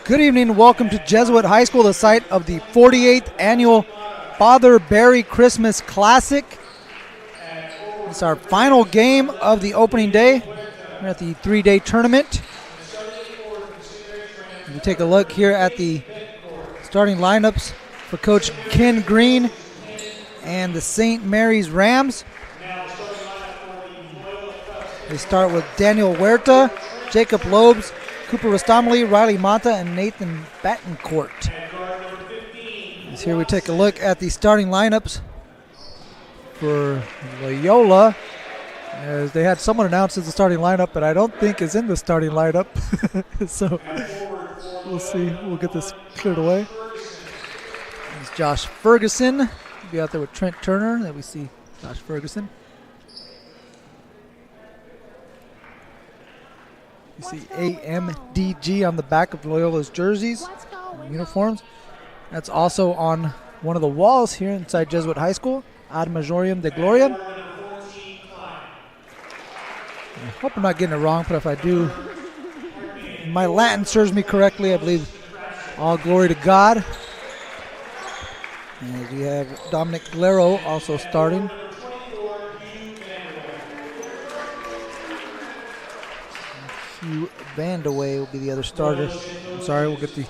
Good evening and welcome to Jesuit High School, the site of the 48th annual Father Barry Christmas Classic. It's our final game of the opening day. We're at the three-day tournament. We take a look here at the starting lineups for Coach Ken Green and the St. Mary's Rams. They start with Daniel Huerta, Jacob Lobes, Cooper Rastamali, Riley Mata, and Nathan Battencourt. As here we take a look at the starting lineups for Loyola, as they had someone announced as the starting lineup, but I don't think is in the starting lineup. So we'll see. We'll get this cleared away. It's Josh Ferguson. He'll be out there with Trent Turner. There we see Josh Ferguson. You see AMDG on the back of Loyola's jerseys and uniforms. That's also on one of the walls here inside Jesuit High School, Ad Majorem de Gloria. I hope I'm not getting it wrong, but if I do, my Latin serves me correctly. I believe all glory to God. And we have Dominic Glero also starting. Hugh Vandaway will be the other starter. I'm sorry, we'll get the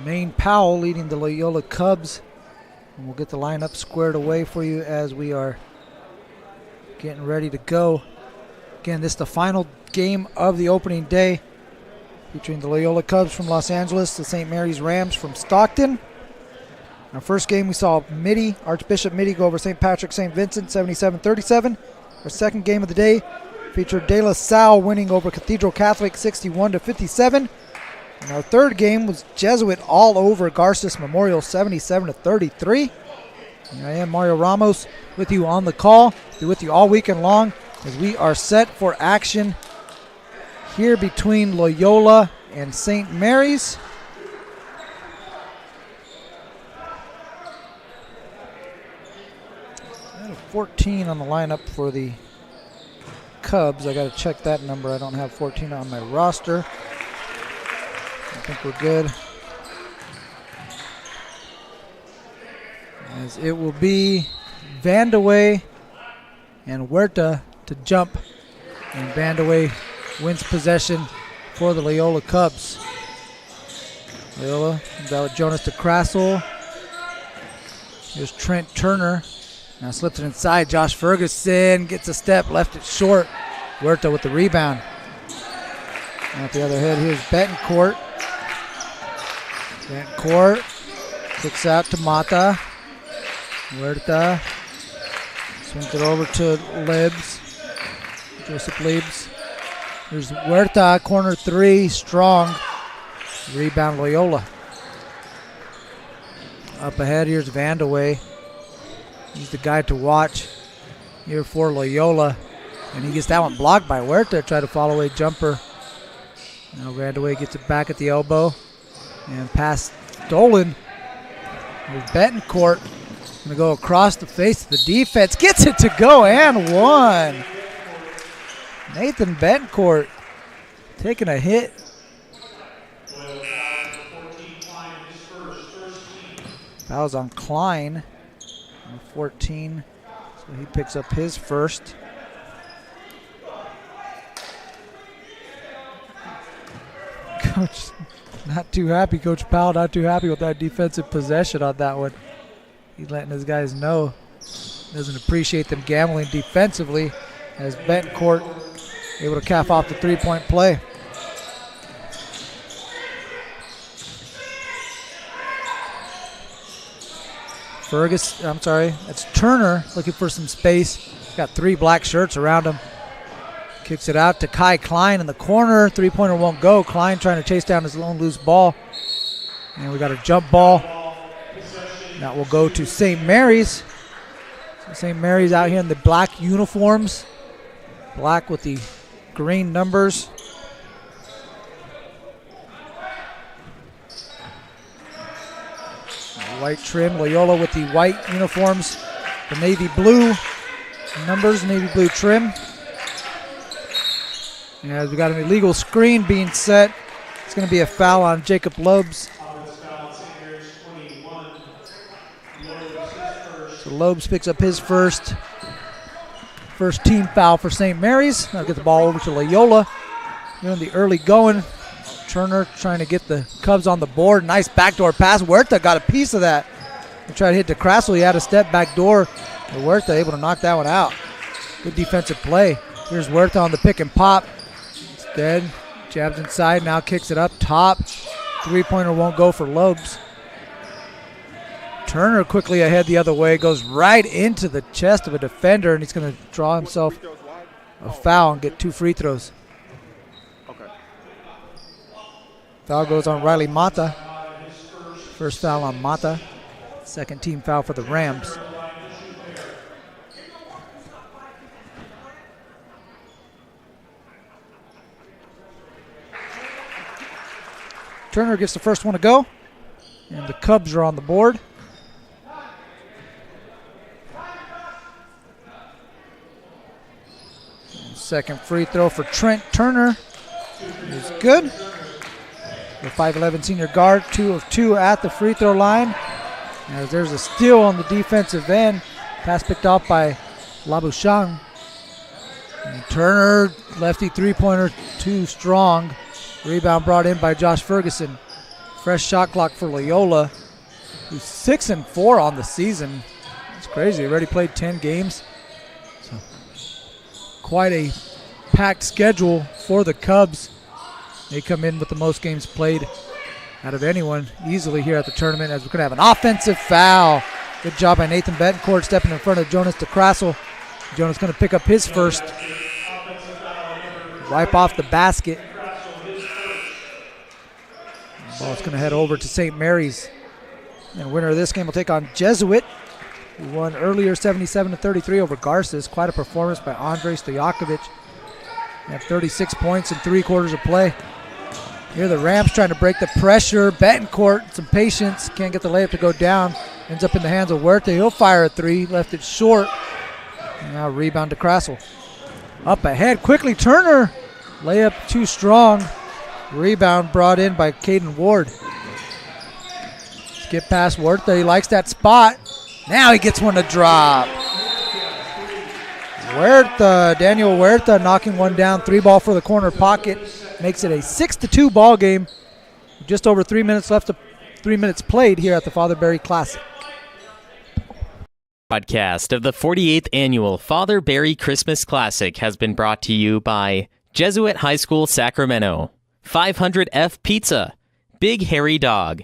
Maine Powell leading the Loyola Cubs. And we'll get the lineup squared away for you as we are getting ready to go. Again, this is the final game of the opening day, featuring the Loyola Cubs from Los Angeles, the St. Mary's Rams from Stockton. Our first game, we saw Archbishop Mitty go over St. Patrick St. Vincent 77-37. Our second game of the day featured De La Salle winning over Cathedral Catholic 61-57. And our third game was Jesuit all over Garces Memorial 77-33. And I am Mario Ramos with you on the call. Be with you all weekend long as we are set for action here between Loyola and St. Mary's. 14 on the lineup for the Cubs. I got to check that number. I don't have 14 on my roster. I think we're good. As it will be Vandaway and Huerta to jump. And Vandaway wins possession for the Loyola Cubs. Loyola comes out with Jonas DeCrassel. Here's Trent Turner. Now slips it inside. Josh Ferguson gets a step, left it short. Huerta with the rebound. And at the other head, here's Betancourt. Betancourt kicks out to Mata. Huerta swings it over to Libs. Joseph Libs. Here's Huerta, corner three, strong. Rebound Loyola. Up ahead, here's Vandaway. He's the guy to watch here for Loyola. And he gets that one blocked by Huerta. Try to follow a jumper. Now Vandaway gets it back at the elbow. And pass stolen. Here's Betancourt. Going to go across the face of the defense. Gets it to go and one. Nathan Betancourt taking a hit. Fouls on Klein. 14, so he picks up his first. Coach not too happy. Coach Powell not too happy with that defensive possession on that one. He's letting his guys know. Doesn't appreciate them gambling defensively as Betancourt able to cap off the three-point play. That's Turner looking for some space. He's got 3 black shirts around him. Kicks it out to Kai Klein in the corner. Three-pointer won't go. Klein trying to chase down his lone loose ball. And we got a jump ball. That will go to St. Mary's. So St. Mary's out here in the black uniforms. Black with the green numbers. White trim. Loyola with the white uniforms. The navy blue numbers, navy blue trim. As we got an illegal screen being set, it's going to be a foul on Jacob Lobes. So Lobes picks up his first team foul for St. Mary's. I'll get the ball over to Loyola. Doing the early going. Turner trying to get the Cubs on the board. Nice backdoor pass. Huerta got a piece of that. He tried to hit DeCrassel. He had a step back door. Huerta able to knock that one out. Good defensive play. Here's Huerta on the pick and pop. Instead, jabs inside, now kicks it up top. Three-pointer won't go for Lobes. Turner quickly ahead the other way, goes right into the chest of a defender, and he's going to draw himself a foul and get 2 free throws. Foul goes on Riley Mata. First foul on Mata. Second team foul for the Rams. Turner gets the first one to go, and the Cubs are on the board. Second free throw for Trent Turner is good. The 5'11" senior guard, 2 of 2 at the free throw line. As there's a steal on the defensive end. Pass picked off by Labouchon. And Turner, lefty three-pointer, too strong. Rebound brought in by Josh Ferguson. Fresh shot clock for Loyola, who's 6-4 on the season. It's crazy. Already played 10 games. So quite a packed schedule for the Cubs. They come in with the most games played out of anyone easily here at the tournament, as we're going to have an offensive foul. Good job by Nathan Betancourt stepping in front of Jonas DeCrassel. Jonas going to pick up his first. Wipe off the basket. Ball's going to head over to St. Mary's. And winner of this game will take on Jesuit, who won earlier 77-33 over Garces. Quite a performance by Andrei Stojakovic. They have 36 points in 3 quarters of play. Here the Rams trying to break the pressure. Betancourt, some patience. Can't get the layup to go down. Ends up in the hands of Huerta. He'll fire a 3. Left it short. And now rebound to Crassel. Up ahead quickly. Turner. Layup too strong. Rebound brought in by Caden Ward. Skip past Huerta. He likes that spot. Now he gets one to drop. Daniel Huerta knocking one down. 3-ball for the corner pocket. Makes it a 6-2 ball game. Just over 3 minutes left. 3 minutes played here at the Father Barry Classic. Podcast of the 48th Annual Father Barry Christmas Classic has been brought to you by Jesuit High School Sacramento, 500F Pizza, Big Hairy Dog,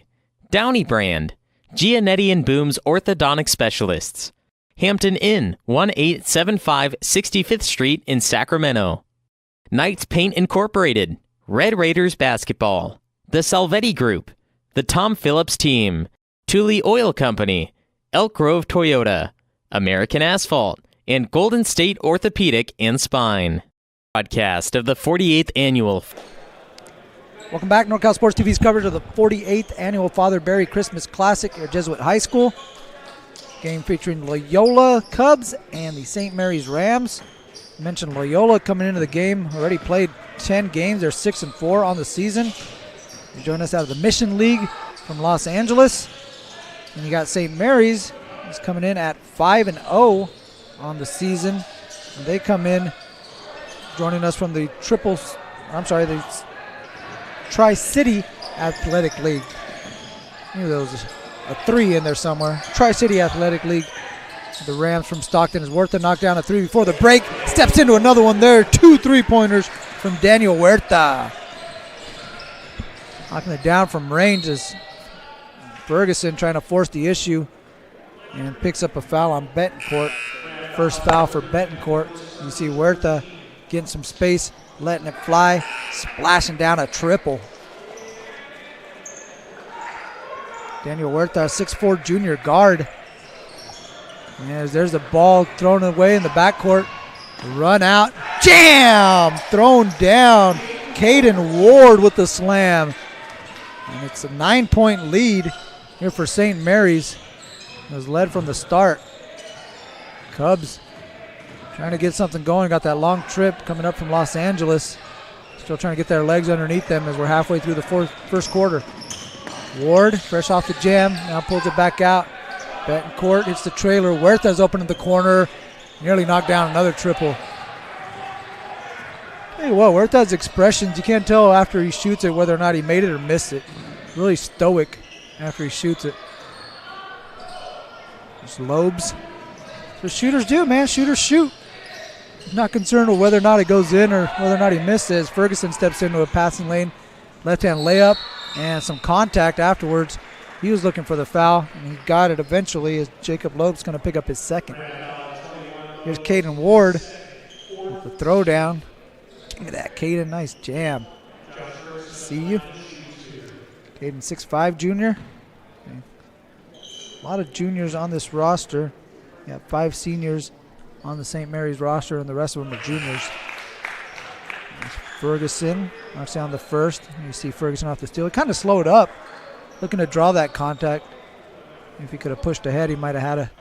Downey Brand, Gianetti and Boom's Orthodontic Specialists, Hampton Inn, 1875 65th Street in Sacramento, Knights Paint Incorporated, Red Raiders Basketball, The Salvetti Group, The Tom Phillips Team, Thule Oil Company, Elk Grove Toyota, American Asphalt, and Golden State Orthopedic and Spine. Podcast of the 48th Annual. Welcome back. NorCal Sports TV's coverage of the 48th Annual Father Barry Christmas Classic at Jesuit High School. Game featuring Loyola Cubs and the St. Mary's Rams. I mentioned Loyola coming into the game. Already played 10 games. They're 6-4 on the season. They join us out of the Mission League from Los Angeles. And you got St. Mary's. He's coming in at 5-0 on the season. And they come in joining us from the Tri-City Athletic League. I knew there was a 3 in there somewhere. Tri-City Athletic League. The Rams from Stockton. Is Huerta knocked down a 3 before the break. Steps into another one there. 2 3-pointers from Daniel Huerta. Knocking it down from range as Ferguson trying to force the issue and picks up a foul on Betancourt. First foul for Betancourt. You see Huerta getting some space, letting it fly, splashing down a triple. Daniel Huerta, 6'4" junior guard. And there's the ball thrown away in the backcourt. Run out, jam! Thrown down. Caden Ward with the slam. And it's a 9-point lead here for St. Mary's. It was led from the start. Cubs trying to get something going. Got that long trip coming up from Los Angeles. Still trying to get their legs underneath them as we're halfway through the first quarter. Ward, fresh off the jam, now pulls it back out. Betancourt hits the trailer. Huerta's open in the corner. Nearly knocked down another triple. Hey, whoa, Huerta's expressions, you can't tell after he shoots it whether or not he made it or missed it. Really stoic after he shoots it. Just lobes. So shooters do, man. Shooters shoot. Not concerned with whether or not it goes in or whether or not he missed it. As Ferguson steps into a passing lane, left-hand layup, and some contact afterwards. He was looking for the foul, and he got it eventually as Jacob Loeb's going to pick up his second. Here's Caden Ward with the throwdown. Look at that, Caden. Nice jam. See you. Caden, 6'5", junior. Okay. A lot of juniors on this roster. You got 5 seniors on the St. Mary's roster, and the rest of them are juniors. There's Ferguson knocks down the first. You see Ferguson off the steal. He kind of slowed up, looking to draw that contact. If he could have pushed ahead, he might have had a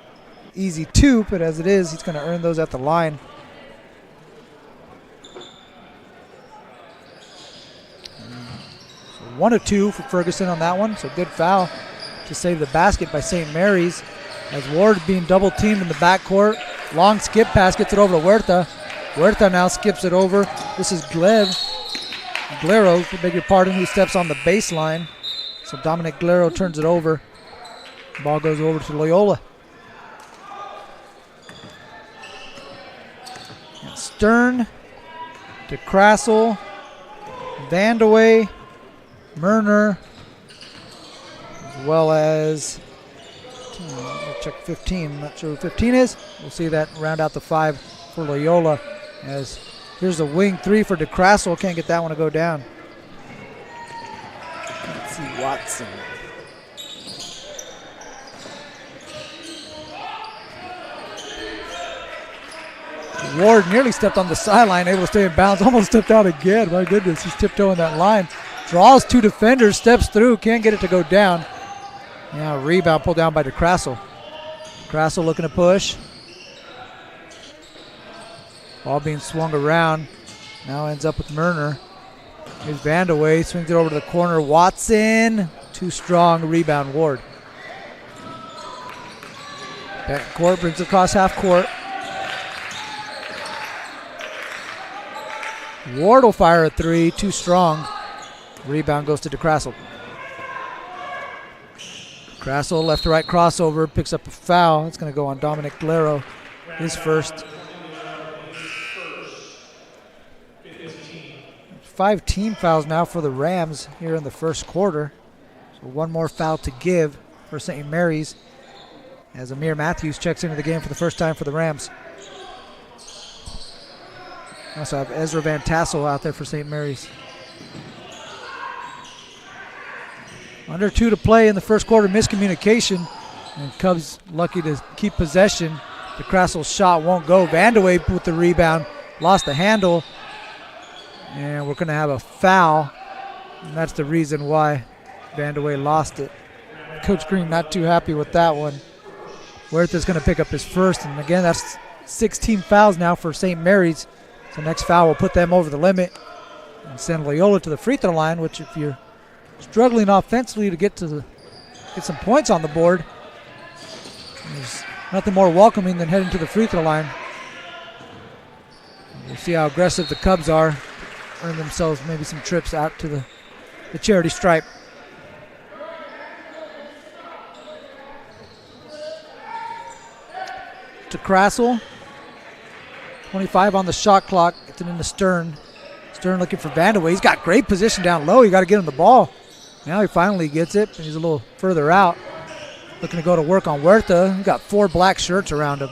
easy 2, but as it is, he's going to earn those at the line. So 1 of 2 for Ferguson on that one. So good foul to save the basket by St. Mary's. As Ward being double teamed in the backcourt. Long skip pass, gets it over to Huerta. Huerta now skips it over. This is Glero, beg your pardon, who steps on the baseline. So Dominic Glero turns it over. The ball goes over to Loyola. And Stern, DeCrassel, Vandewey, Murner, as well as, I'll check 15. I'm not sure who 15 is. We'll see that round out the 5 for Loyola. As here's a wing 3 for DeCrassel. Can't get that one to go down. Let's see Watson. Ward nearly stepped on the sideline, able to stay in bounds. Almost stepped out again. My goodness, he's tiptoeing that line. Draws 2 defenders, steps through, can't get it to go down. Now rebound pulled down by DeCrassel. DeCrassel looking to push. Ball being swung around. Now ends up with Murner. Here's Vandewey, swings it over to the corner. Watson, too strong. Rebound, Ward. Backcourt brings it across half court. Ward will fire a 3, too strong. Rebound goes to DeCrassel. DeCrassel, left to right crossover, picks up a foul. It's going to go on Dominic Glero, his first. 5 team fouls now for the Rams here in the first quarter. So 1 more foul to give for St. Mary's as Amir Matthews checks into the game for the first time for the Rams. Also have Ezra Van Tassel out there for St. Mary's. Under 2 to play in the first quarter, miscommunication. And Cubs lucky to keep possession. DeCrassel's shot won't go. Vandewey with the rebound, lost the handle. And we're going to have a foul. And that's the reason why Vandewey lost it. Coach Green not too happy with that one. Huerta's going to pick up his first. And again, that's 16 fouls now for St. Mary's. So next foul will put them over the limit and send Loyola to the free throw line, which if you're struggling offensively to get some points on the board, there's nothing more welcoming than heading to the free throw line. We'll see how aggressive the Cubs are, earn themselves maybe some trips out to the the charity stripe. To Krassel. 25 on the shot clock. Gets it into Stern. Stern looking for Vandeweghe. He's got great position down low. You got to get him the ball. Now he finally gets it, and he's a little further out. Looking to go to work on Huerta. He's got 4 black shirts around him.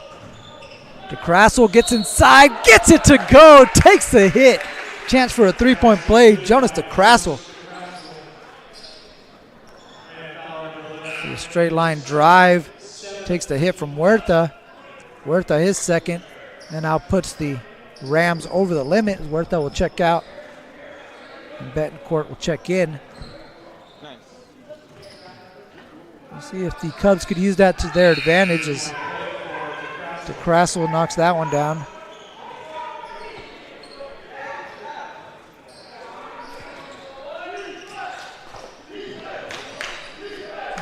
To Krassel, gets inside, gets it to go, takes the hit. Chance for a three-point play. Jonas to Krassel. A straight line drive. Takes the hit from Huerta. Huerta his second. And now puts the Rams over the limit. Huerta will check out. And Betancourt will check in. We'll see if the Cubs could use that to their advantage as de Krassel knocks that one down.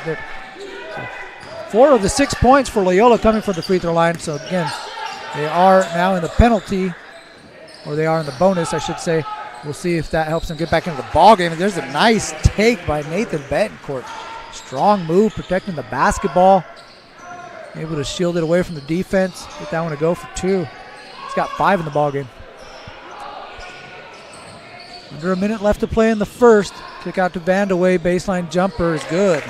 So 4 of the 6 points for Loyola coming from the free throw line. So again, they are now in the penalty, or they are in the bonus, I should say. We'll see if that helps them get back into the ball game. There's a nice take by Nathan Betancourt. Strong move, protecting the basketball. Able to shield it away from the defense. Get that one to go for 2. He's got 5 in the ball game. Under a minute left to play in the first. Kick out to Vandeweghe. Baseline jumper is good.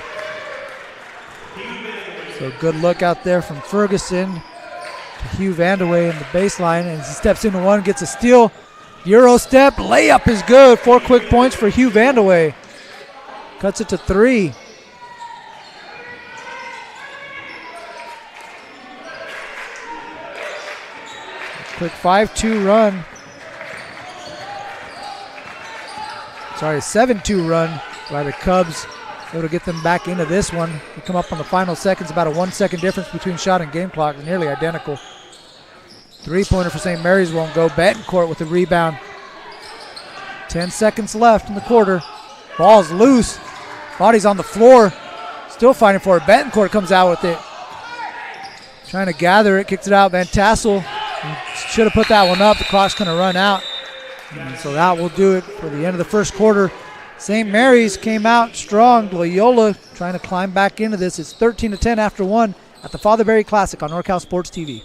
So good look out there from Ferguson to Hugh Vandeweghe in the baseline. And he steps into one, gets a steal. Euro step, layup is good. 4 quick points for Hugh Vandeweghe. Cuts it to 3. Quick 5-2 run. Sorry, 7-2 run by the Cubs. Able to get them back into this one. They come up on the final seconds, about a 1-second difference between shot and game clock, nearly identical. 3-pointer for St. Mary's won't go. Betancourt with the rebound. 10 seconds left in the quarter. Ball's loose. Body's on the floor. Still fighting for it. Betancourt comes out with it. Trying to gather it, kicks it out. Van Tassel should have put that one up. The clock's going to run out. And so that will do it for the end of the first quarter. St. Mary's came out strong. Loyola trying to climb back into this. It's 13-10 after 1 at the Father Barry Classic on NorCal Sports TV.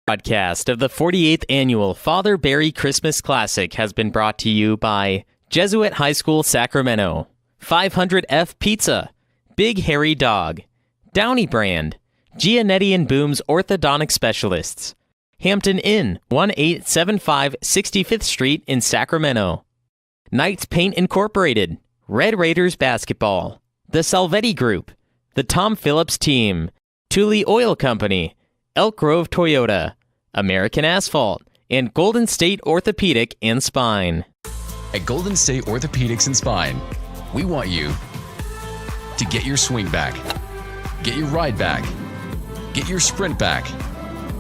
Broadcast of the 48th Annual Father Barry Christmas Classic has been brought to you by Jesuit High School Sacramento, 500F Pizza, Big Hairy Dog, Downey Brand, Gianetti and Boom's Orthodontic Specialists, Hampton Inn, 1875 65th Street in Sacramento, Knights Paint Incorporated, Red Raiders Basketball, The Salvetti Group, The Tom Phillips Team, Thule Oil Company, Elk Grove Toyota, American Asphalt, and Golden State Orthopedic and Spine. At Golden State Orthopedics and Spine, we want you to get your swing back, get your ride back, get your sprint back.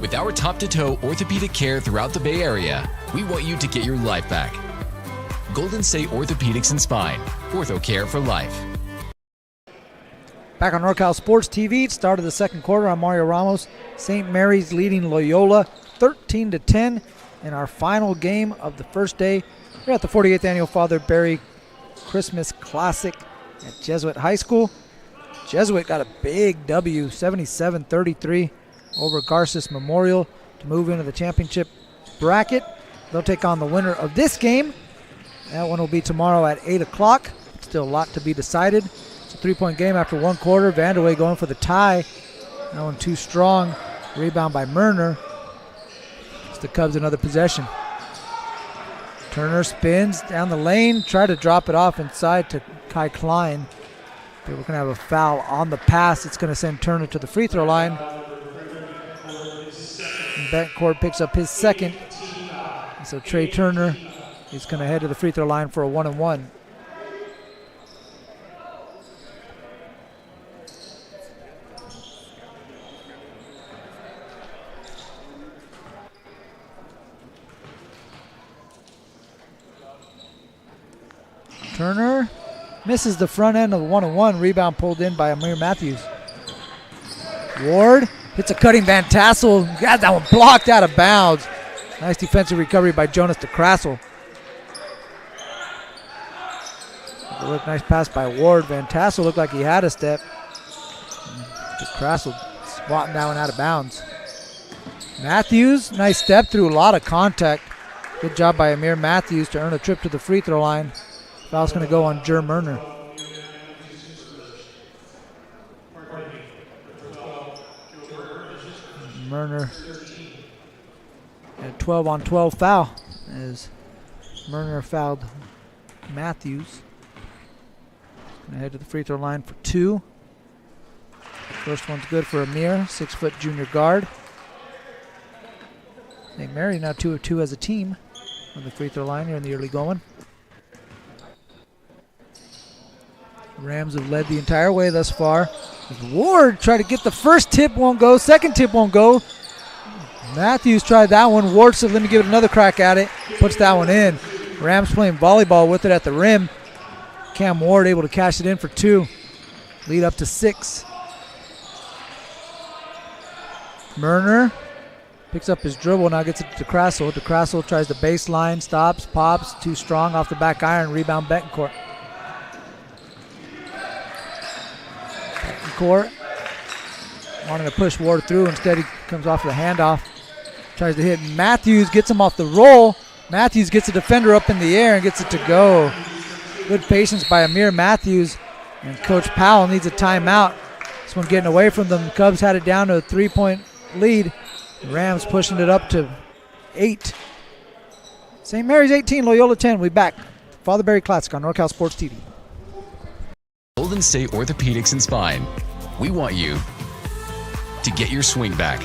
With our top-to-toe orthopedic care throughout the Bay Area, we want you to get your life back. Golden State Orthopedics and Spine, ortho care for life. Back on NorCal Sports TV, start of the second quarter. I'm Mario Ramos. St. Mary's leading Loyola 13-10 in our final game of the first day. We're at the 48th Annual Father Barry Christmas Classic at Jesuit High School. Jesuit got a big W, 77-33 over Garces Memorial to move into the championship bracket. They'll take on the winner of this game. That one will be tomorrow at 8 o'clock. Still a lot to be decided. It's a 3-point game after 1 quarter. Vandeweghe going for the tie. That one too strong. Rebound by Murner. It's the Cubs another possession. Turner spins down the lane. Try to drop it off inside to Kai Klein. But we're going to have a foul on the pass. It's going to send Turner to the free throw line. And Betancourt picks up his second. And so Trey Turner is going to head to the free throw line for a 1-and-1. Turner misses the front end of the 1-and-1. Rebound pulled in by Amir Matthews. Ward hits a cutting Van Tassel. Got that one blocked out of bounds. Nice defensive recovery by Jonas de Krassel. Look, nice pass by Ward. Van Tassel looked like he had a step. Crassel swatting that one out of bounds. Matthews, nice step through, a lot of contact. Good job by Amir Matthews to earn a trip to the free throw line. Foul's going to go on Jer Murner. Murner at 12-on-12 foul as Murner fouled Matthews. Going to head to the free throw line for 2. First one's good for Amir, 6-foot junior guard. St. Mary now 2 of 2 as a team on the free throw line here in the early going. Rams have led the entire way thus far. Ward tried to get the first tip, won't go. Second tip won't go. Matthews tried that one. Ward said, let me give it another crack at it. Puts that one in. Rams playing volleyball with it at the rim. Cam Ward able to cash it in for 2. Lead up to 6. Murner picks up his dribble, now gets it to Crassel. DeCrassel tries the baseline, stops, pops, too strong off the back iron, rebound Betancourt. Betancourt wanting to push Ward through, instead he comes off the handoff. Tries to hit Matthews, gets him off the roll. Matthews gets a defender up in the air and gets it to go. Good patience by Amir Matthews, and Coach Powell needs a timeout. This one getting away from them. Cubs had it down to a 3-point lead. Rams pushing it up to 8. St. Mary's 18, Loyola 10. We'll be back. Father Barry Classic on NorCal Sports TV. Golden State Orthopedics and Spine. We want you to get your swing back,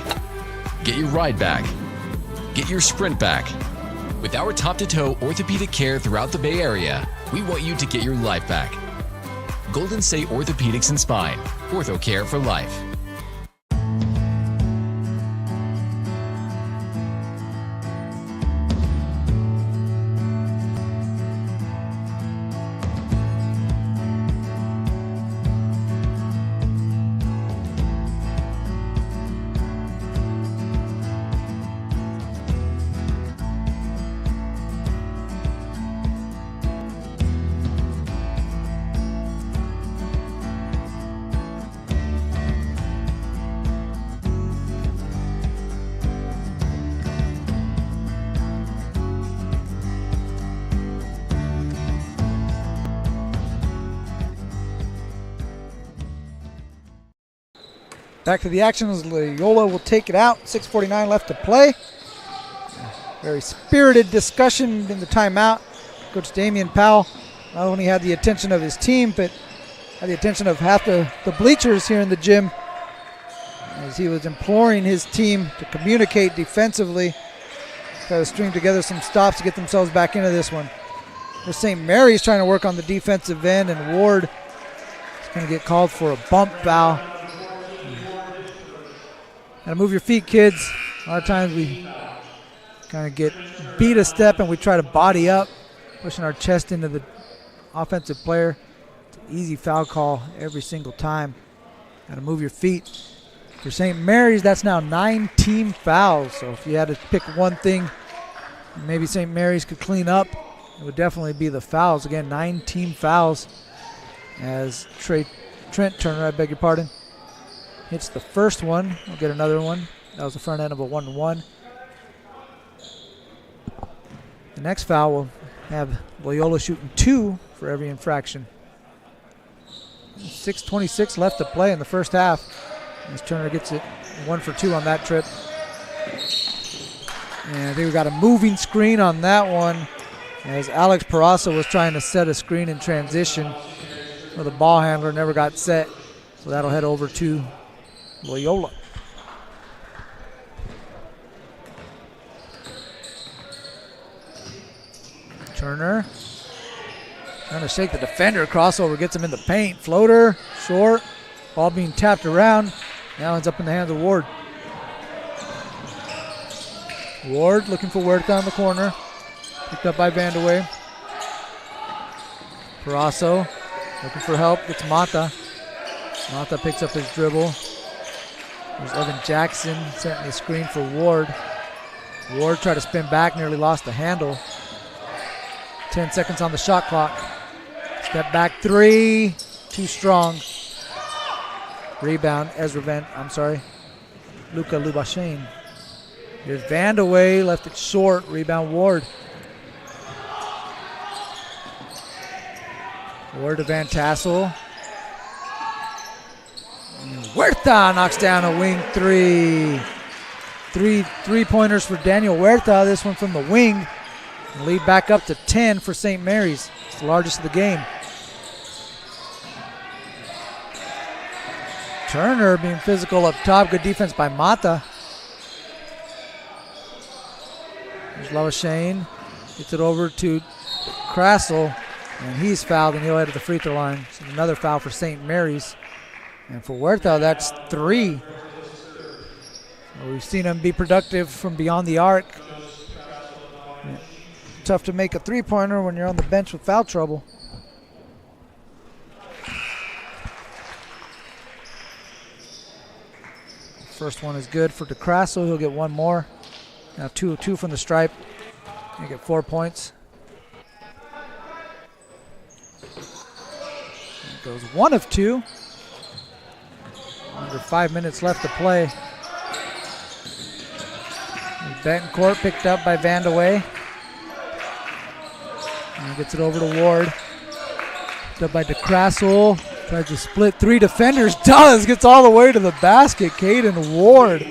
get your ride back, get your sprint back. With our top-to-toe orthopedic care throughout the Bay Area, we want you to get your life back. Golden State Orthopedics and Spine. Ortho care for life. Back to the action as Loyola will take it out. 6:49 left to play. Very spirited discussion in the timeout. Coach Damian Powell not only had the attention of his team, but had the attention of half the bleachers here in the gym as he was imploring his team to communicate defensively, try to string together some stops to get themselves back into this one. There's St. Mary's trying to work on the defensive end, and Ward is going to get called for a bump foul. Gotta move your feet, kids. A lot of times we kind of get beat a step and we try to body up, pushing our chest into the offensive player. It's an easy foul call every single time. Gotta move your feet. For St. Mary's, that's now 9 team fouls. So if you had to pick one thing maybe St. Mary's could clean up, it would definitely be the fouls. Again, 9 team fouls as Trent Turner, I beg your pardon, hits the first one. We'll get another one. That was the front end of a 1-1. The next foul will have Loyola shooting 2 for every infraction. 6:26 left to play in the first half. As Turner gets it 1 for 2 on that trip. And I think we got a moving screen on that one as Alex Peraza was trying to set a screen in transition, where the ball handler never got set. So that'll head over to Loyola. Turner trying to shake the defender. Crossover gets him in the paint. Floater, short. Ball being tapped around. Now ends up in the hands of Ward. Ward looking for work down the corner. Picked up by Vandeweghe. Peraza looking for help. Gets Mata. Mata picks up his dribble. There's Evan Jackson setting the screen for Ward. Ward tried to spin back, nearly lost the handle. 10 seconds on the shot clock. Step back three. Too strong. Rebound, Luka Lubashin. Here's Vandaway, left it short. Rebound, Ward. Ward to Van Tassel. Huerta knocks down a wing three. Three-pointers for Daniel Huerta. This one from the wing. Lead back up to 10 for St. Mary's. It's the largest of the game. Turner being physical up top. Good defense by Mata. There's Lawashane. Gets it over to Crassel. And he's fouled, and he'll head to the free throw line. So another foul for St. Mary's. And for Huerta, that's 3. So we've seen him be productive from beyond the arc. Tough to make a three-pointer when you're on the bench with foul trouble. First one is good for DeCrasso. He'll get one more. Now 2 from the stripe. He'll get 4 points. It goes 1 of 2. Under 5 minutes left to play. Betancourt picked up by Vandaway. And gets it over to Ward. Picked up by DeCrassel. Tries to split 3 defenders. Does. Gets all the way to the basket. Caden Ward.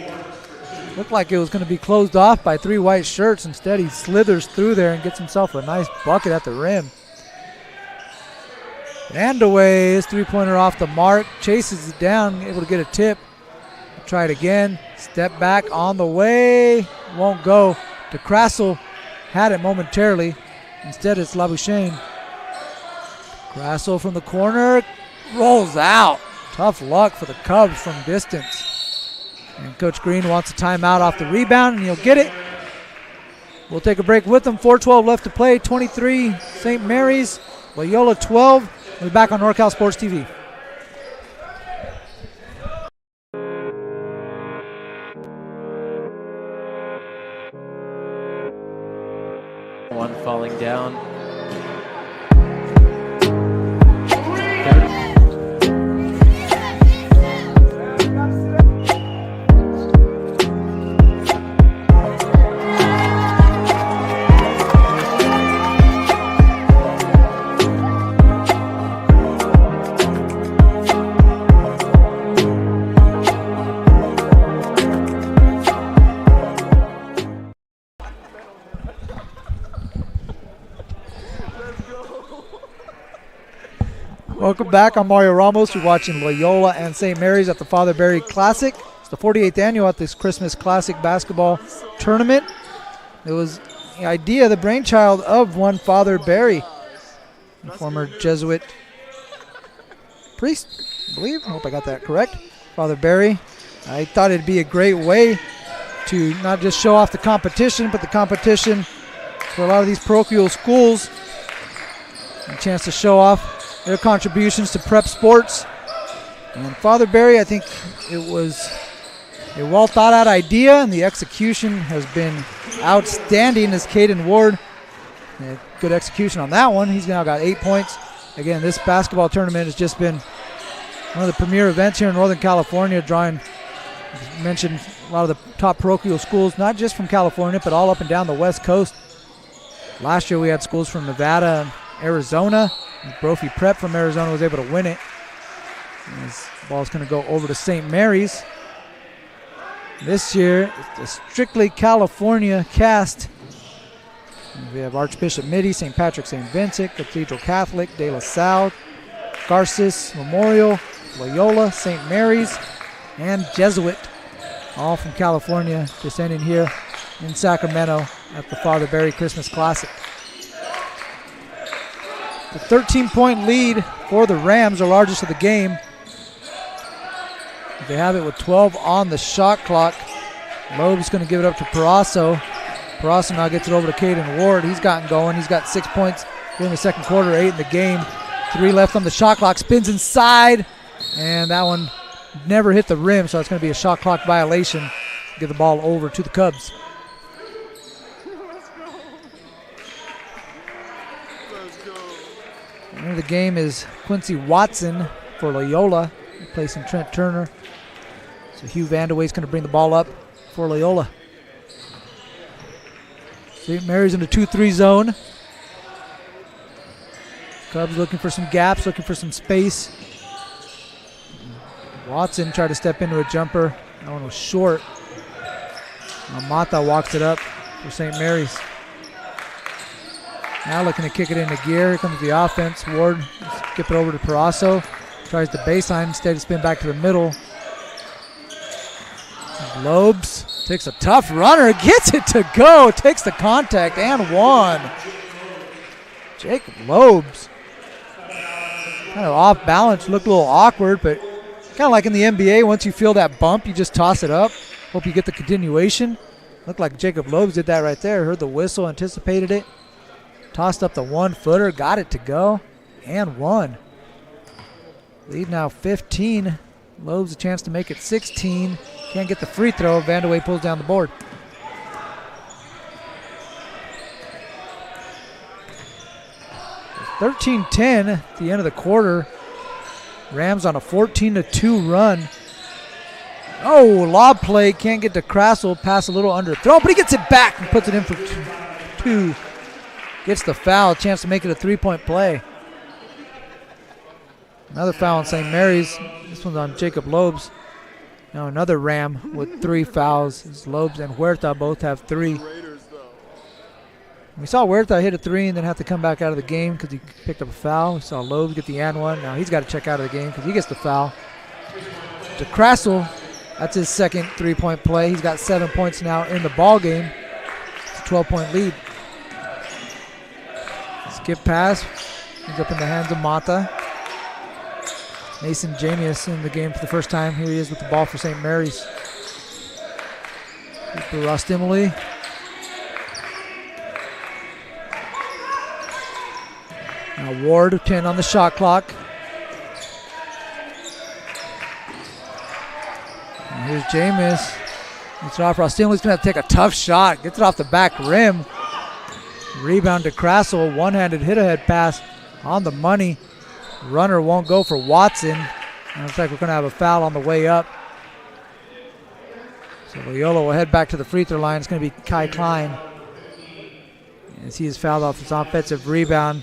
Looked like it was going to be closed off by 3 white shirts. Instead, he slithers through there and gets himself a nice bucket at the rim. Vandaway, his three-pointer off the mark. Chases it down. Able to get a tip. Try it again. Step back on the way. Won't go. DeCrassel had it momentarily. Instead, it's Labuschagne. Crassel from the corner. Rolls out. Tough luck for the Cubs from distance. And Coach Green wants a timeout off the rebound, and he'll get it. We'll take a break with them. 4:12 left to play. 23 St. Mary's. Loyola 12. We'll be back on NorCal Sports TV. One falling down. Welcome back. I'm Mario Ramos. You're watching Loyola and St. Mary's at the Father Barry Classic. It's the 48th annual at this Christmas Classic basketball tournament. It was the idea, the brainchild of one Father Barry, a former Jesuit priest, I believe. I hope I got that correct. Father Barry. I thought it'd be a great way to not just show off the competition, but the competition for a lot of these parochial schools. A chance to show off their contributions to prep sports. And Father Barry, I think it was a well thought out idea, and the execution has been outstanding as Caden Ward. Good execution on that one. He's now got 8 points. Again, this basketball tournament has just been one of the premier events here in Northern California, drawing, as mentioned, a lot of the top parochial schools, not just from California, but all up and down the West Coast. Last year we had schools from Nevada, Arizona. Brophy Prep from Arizona was able to win it. And this ball's going to go over to St. Mary's. This year, it's a strictly California cast. We have Archbishop Mitty, St. Patrick, St. Vincent, Cathedral Catholic, De La Salle, Garces Memorial, Loyola, St. Mary's, and Jesuit, all from California, descending here in Sacramento at the Father Barry Christmas Classic. The 13-point lead for the Rams, the largest of the game. They have it with 12 on the shot clock. Loeb's going to give it up to Parasso. Parasso now gets it over to Caden Ward. He's gotten going. He's got 6 points during the second quarter, 8 in the game. 3 left on the shot clock. Spins inside, and that one never hit the rim, so it's going to be a shot clock violation. Give the ball over to the Cubs. End of the game is Quincy Watson for Loyola, replacing Trent Turner. So Hugh Vandeweghe's going to bring the ball up for Loyola. St. Mary's in the 2-3 zone. Cubs looking for some gaps, looking for some space. Watson tried to step into a jumper. That one was short. Mata walks it up for St. Mary's. Now looking to kick it into gear. Here comes the offense. Ward skip it over to Parasso. Tries the baseline. Instead, spin back to the middle. Lobes takes a tough runner. Gets it to go. Takes the contact and one. Jacob Lobes. Kind of off balance. Looked a little awkward, but kind of like in the NBA. Once you feel that bump, you just toss it up. Hope you get the continuation. Looked like Jacob Lobes did that right there. Heard the whistle, anticipated it. Tossed up the 1-footer, got it to go, and one. Lead now 15. Lobes a chance to make it 16. Can't get the free throw. Vandeweghe pulls down the board. It's 13-10 at the end of the quarter. Rams on a 14-2 run. Oh, lob play. Can't get to Crassel. Pass a little underthrow, but he gets it back and puts it in for two. Gets the foul, chance to make it a three-point play. Another foul on St. Mary's. This one's on Jacob Lobes. Now another Ram with 3 fouls. As Lobes and Huerta both have 3. We saw Huerta hit a 3 and then have to come back out of the game because he picked up a foul. We saw Lobes get the and one. Now he's got to check out of the game because he gets the foul. To Crassel, that's his second three-point play. He's got 7 points now in the ball game. It's a 12-point lead. Skip pass. Ends up in the hands of Mata. Mason Jamius in the game for the first time. Here he is with the ball for St. Mary's. For Rostimoli. Now Ward, 10 on the shot clock. And here's Jamius. Gets it off. Rostimoli's going to have to take a tough shot. Gets it off the back rim. Rebound to Crassel, one-handed hit-ahead pass on the money. Runner won't go for Watson. And looks like we're going to have a foul on the way up. So Loyola will head back to the free throw line. It's going to be Kai Klein. As he is fouled off his offensive rebound.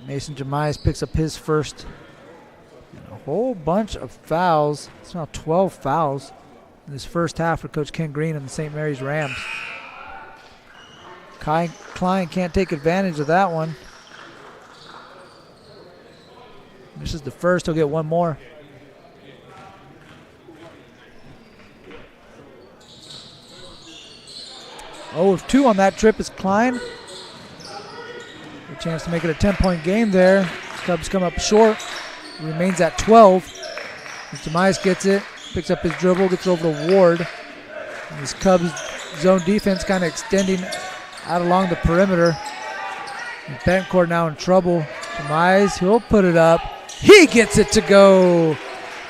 Mason Jamias picks up his first. And a whole bunch of fouls. It's now 12 fouls in this first half for Coach Ken Green and the St. Mary's Rams. Kai Klein can't take advantage of that one. This is the first. He'll get one more. Oh, 2 on that trip is Klein. A chance to make it a 10-point game there. Cubs come up short. Remains at 12. Jamias gets it. Picks up his dribble. Gets it over to Ward. And this Cubs zone defense kind of extending out along the perimeter. And Betancourt now in trouble. Jamias, he'll put it up. He gets it to go.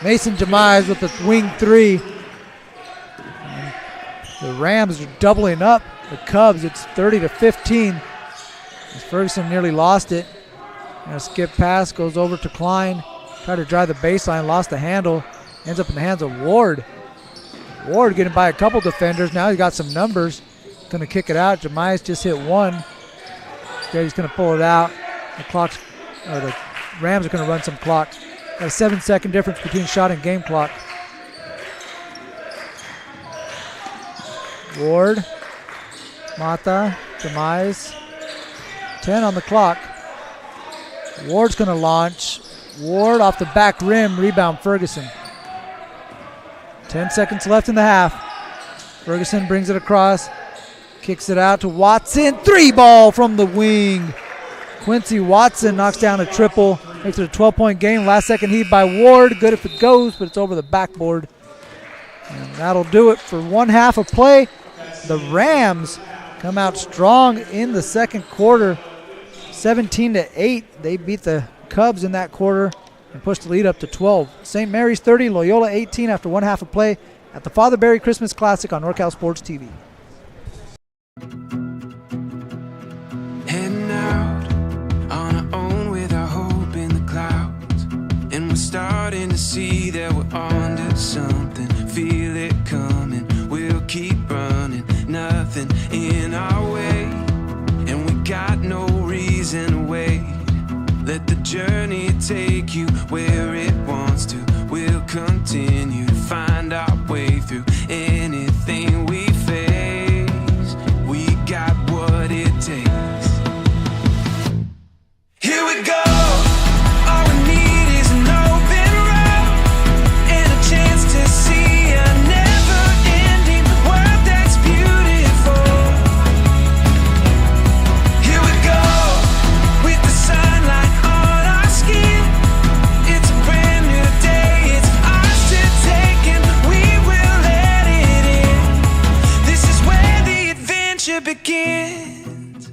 Mason Jamias with the wing 3. And the Rams are doubling up the Cubs. It's 30-15. As Ferguson nearly lost it. And a skip pass goes over to Klein. Tried to drive the baseline, lost the handle. Ends up in the hands of Ward. Ward getting by a couple defenders. Now he's got some numbers. Going to kick it out. Jamias just hit 1. Instead he's going to pull it out. The Rams are going to run some clock. Got a 7-second difference between shot and game clock. Ward, Mata, Jamias. 10 on the clock. Ward's going to launch. Ward off the back rim. Rebound Ferguson. 10 seconds left in the half. Ferguson brings it across. Kicks it out to Watson. 3-ball from the wing. Quincy Watson knocks down a triple. Makes it a 12-point game. Last second heat by Ward. Good if it goes, but it's over the backboard. And that'll do it for one half of play. The Rams come out strong in the second quarter. 17-8. They beat the Cubs in that quarter and pushed the lead up to 12. St. Mary's 30, Loyola 18 after one half of play at the Father Barry Christmas Classic on NorCal Sports TV. Heading out on to see that we're onto something. Feel it coming, we'll keep running. Nothing in our way, and we got no reason to wait. Let the journey take you where it wants to. We'll continue to find our way through anything we face. We got what it takes. Here we go. All we need is an open road and a chance to see a never-ending world that's beautiful. Here we go, with the sunlight on our skin. It's a brand new day, it's ours to take, and we will let it in. This is where the adventure begins.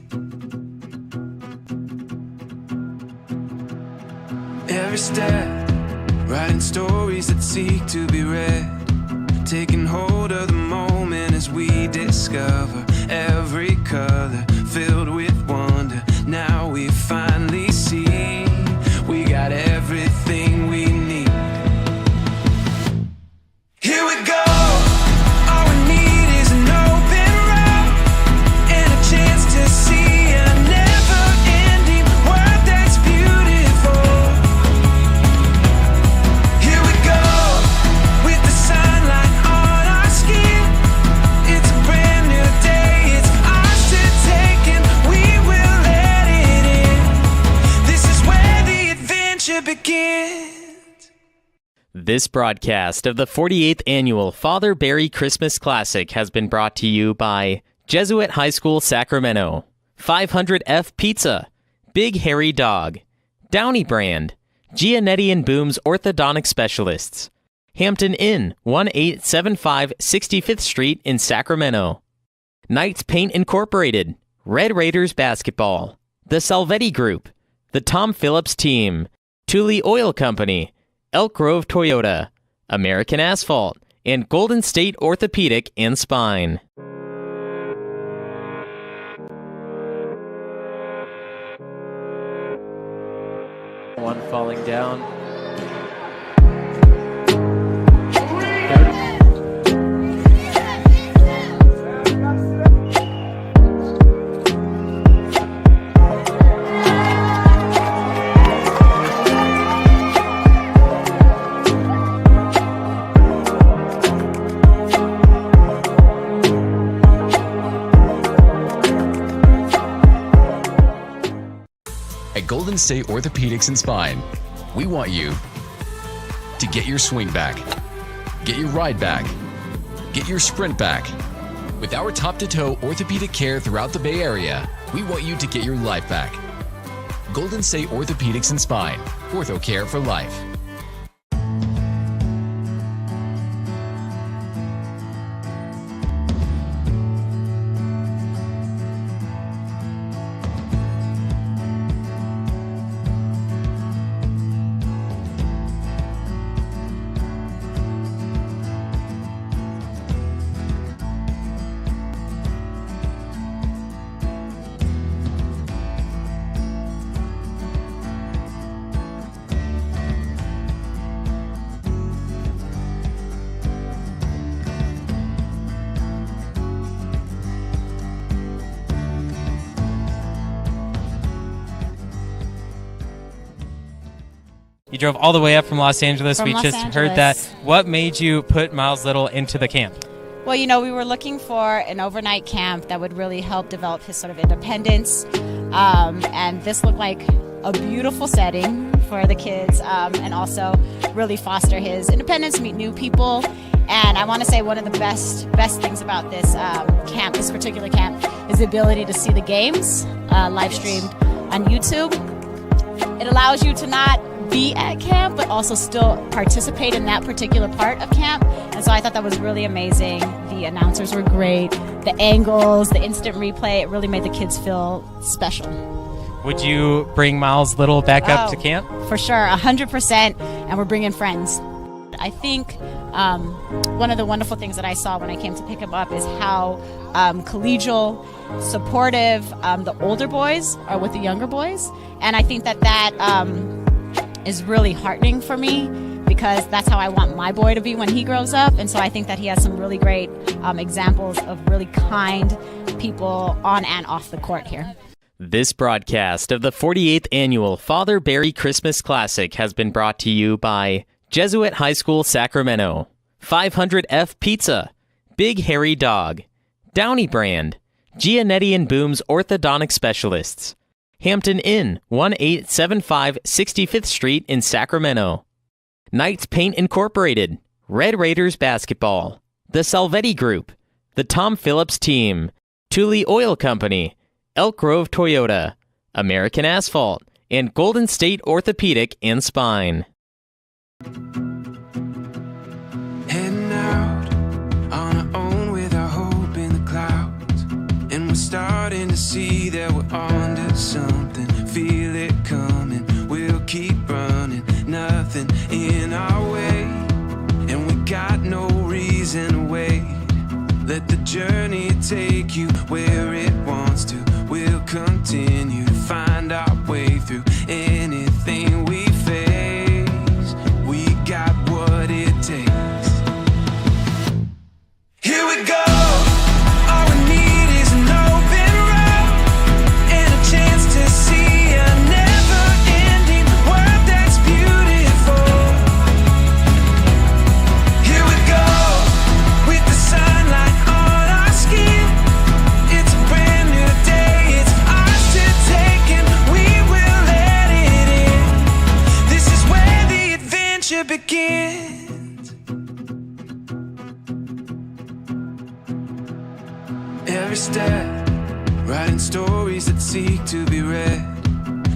Every step, writing stories that seek to be read, taking hold of the moment as we discover every color filled with wonder. Now we finally see we got everything we need. Here we go. All we need is an open road and a chance to see a never-ending world that's beautiful. Here we go, with the sunlight on our skin. It's a brand new day, it's ours to take, and we will let it in. This is where the adventure begins. This broadcast of the 48th Annual Father Barry Christmas Classic has been brought to you by Jesuit High School Sacramento, 500F Pizza, Big Hairy Dog, Downey Brand, Gianetti and Boom's Orthodontic Specialists, Hampton Inn, 1875 65th Street in Sacramento, Knights Paint Incorporated, Red Raiders Basketball, The Salvetti Group, The Tom Phillips Team, Thule Oil Company, Elk Grove Toyota, American Asphalt, and Golden State Orthopedic and Spine. One falling down. At Golden State Orthopedics and Spine, we want you to get your swing back, get your ride back, get your sprint back. With our top-to-toe orthopedic care throughout the Bay Area, we want you to get your life back. Golden State Orthopedics and Spine, ortho care for life. You drove all the way up from Los Angeles. From we Los just Angeles. heard that. What made you put Miles Little into the camp? Well, you know, we were looking for an overnight camp that would really help develop his sort of independence. And this looked like a beautiful setting for the kids, and also really foster his independence, meet new people. And I want to say one of the best things about this camp, this particular camp, is the ability to see the games live streamed on YouTube. It allows you to not be at camp, but also still participate in that particular part of camp. And so I thought that was really amazing. The announcers were great. The angles, the instant replay, it really made the kids feel special. Would you bring Miles Little back up to camp? For sure, 100%, and we're bringing friends. I think one of the wonderful things that I saw when I came to pick him up is how collegial, supportive the older boys are with the younger boys. And I think that is really heartening for me, because that's how I want my boy to be when he grows up. And so I think that he has some really great examples of really kind people on and off the court here. This broadcast of the 48th Annual Father Barry Christmas Classic has been brought to you by Jesuit High School Sacramento, 500F Pizza, Big Hairy Dog, Downey Brand, Gianetti and Boom's Orthodontic Specialists, Hampton Inn, 1875 65th Street in Sacramento, Knights Paint Incorporated, Red Raiders Basketball, The Salvetti Group, The Tom Phillips Team, Thule Oil Company, Elk Grove Toyota, American Asphalt, and Golden State Orthopedic and Spine. Heading out on our own with our hope in the clouds, and we're starting to see that we're onto something. Feel it coming, we'll keep running, nothing in our way, and we got no reason to wait. Let the journey take you where it wants to. We'll continue to find our way through anything we face. We got what it takes. Here we go. All we need is an open road and a chance to see a never-ending world that's beautiful. Here we go with the sunlight on our skin. It's a brand new day. It's ours to take and we will let it in. This is where the adventure begins. Every step, writing stories that seek to be read,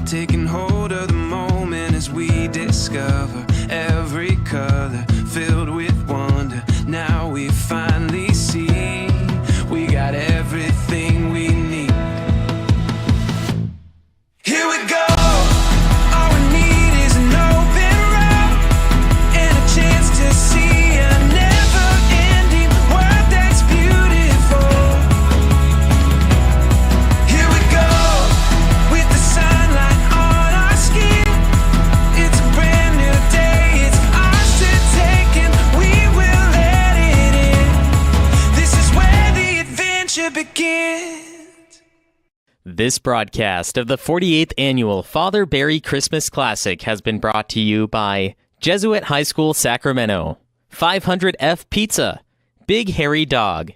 taking hold of the moment as we discover every color filled with wonder. Now we finally see we got everything we need. Here we go. All we need is an open road and a chance to see a never-ending world that's beautiful. Here we go with the sunlight on our skin. It's a brand new day. It's ours to take and we will let it in. This is where the adventure begins. This broadcast of the 48th Annual Father Barry Christmas Classic has been brought to you by Jesuit High School Sacramento, 500F Pizza, Big Hairy Dog,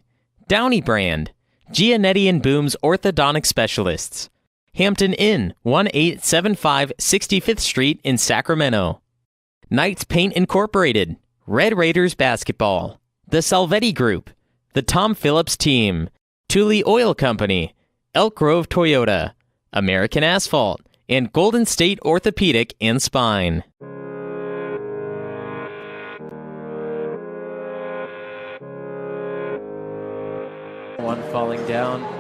Downey Brand, Gianetti and Boom's Orthodontic Specialists, Hampton Inn, 1875 65th Street in Sacramento, Knights Paint Incorporated, Red Raiders Basketball, The Salvetti Group, The Tom Phillips Team, Thule Oil Company, Elk Grove Toyota, American Asphalt, and Golden State Orthopedic and Spine. One falling down.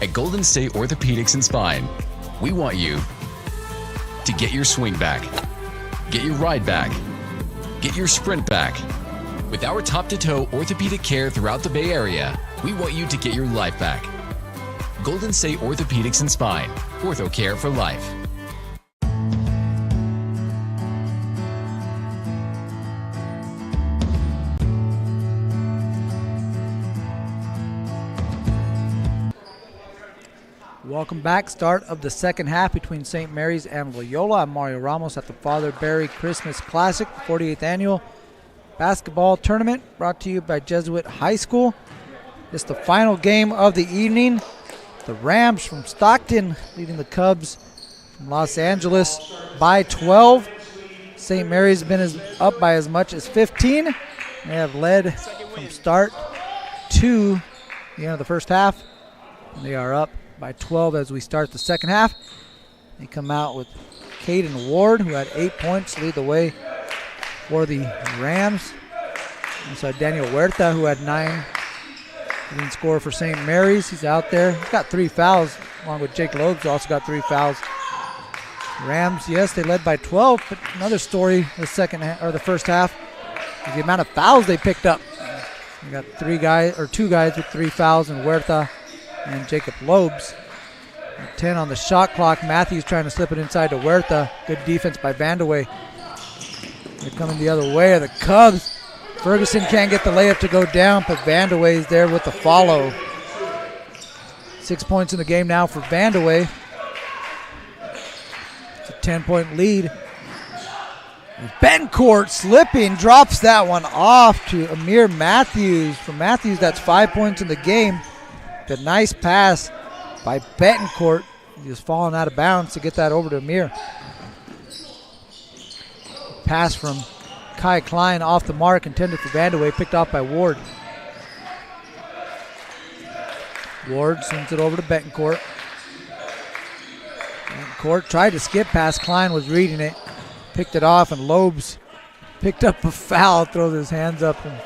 At Golden State Orthopedics and Spine, we want you to get your swing back, get your ride back, get your sprint back. With our top-to-toe orthopedic care throughout the Bay Area, we want you to get your life back. Golden State Orthopedics and Spine, ortho care for life. Welcome back. Start of the second half between St. Mary's and Loyola. I'm Mario Ramos at the Father Barry Christmas Classic, 48th Annual Basketball Tournament, brought to you by Jesuit High School. It's the final game of the evening. The Rams from Stockton leading the Cubs from Los Angeles by 12. St. Mary's been up by as much as 15. They have led from start to the end of the first half. And they are up by 12 as we start the second half. They come out with Caden Ward, who had 8 points, lead the way for the Rams. Also Daniel Huerta, who had 9. He didn't score for St. Mary's. He's out there. He's got 3 fouls, along with Jake Loebs, who also got 3 fouls. Rams, yes, they led by 12, but another story the first half is the amount of fouls they picked up. We got 2 guys with 3 fouls, and Huerta and Jacob Loebs. 10 on the shot clock. Matthews trying to slip it inside to Huerta. Good defense by Vandeweghe. They're coming the other way. The Cubs. Ferguson can't get the layup to go down, but Vandeweghe is there with the follow. 6 points in the game now for Vandeweghe. It's a 10-point lead. Bencourt slipping, drops that one off to Amir Matthews. For Matthews, that's 5 points in the game. The nice pass by Betancourt. He was falling out of bounds to get that over to Amir. Pass from Kai Klein off the mark, intended for Vandeweghe, picked off by Ward. Ward sends it over to Betancourt. Betancourt tried to skip past Klein, was reading it, picked it off, and Loebs picked up a foul, throws his hands up, and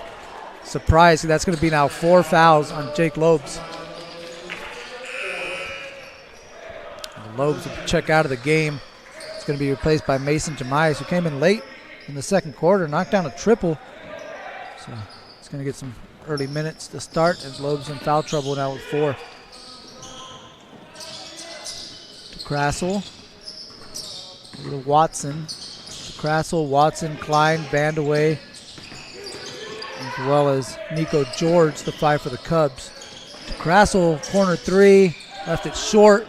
surprised. That's going to be now 4 fouls on Jake Loebs. Loebs will check out of the game. It's going to be replaced by Mason Jemias, who came in late in the second quarter, knocked down a triple. So he's going to get some early minutes to start as Loebs in foul trouble now with 4. To Crassel. To Watson. To Crassel, Watson, Klein, Vandeweghe, as well as Nico George, the 5 for the Cubs. To Crassel, corner 3, left it short.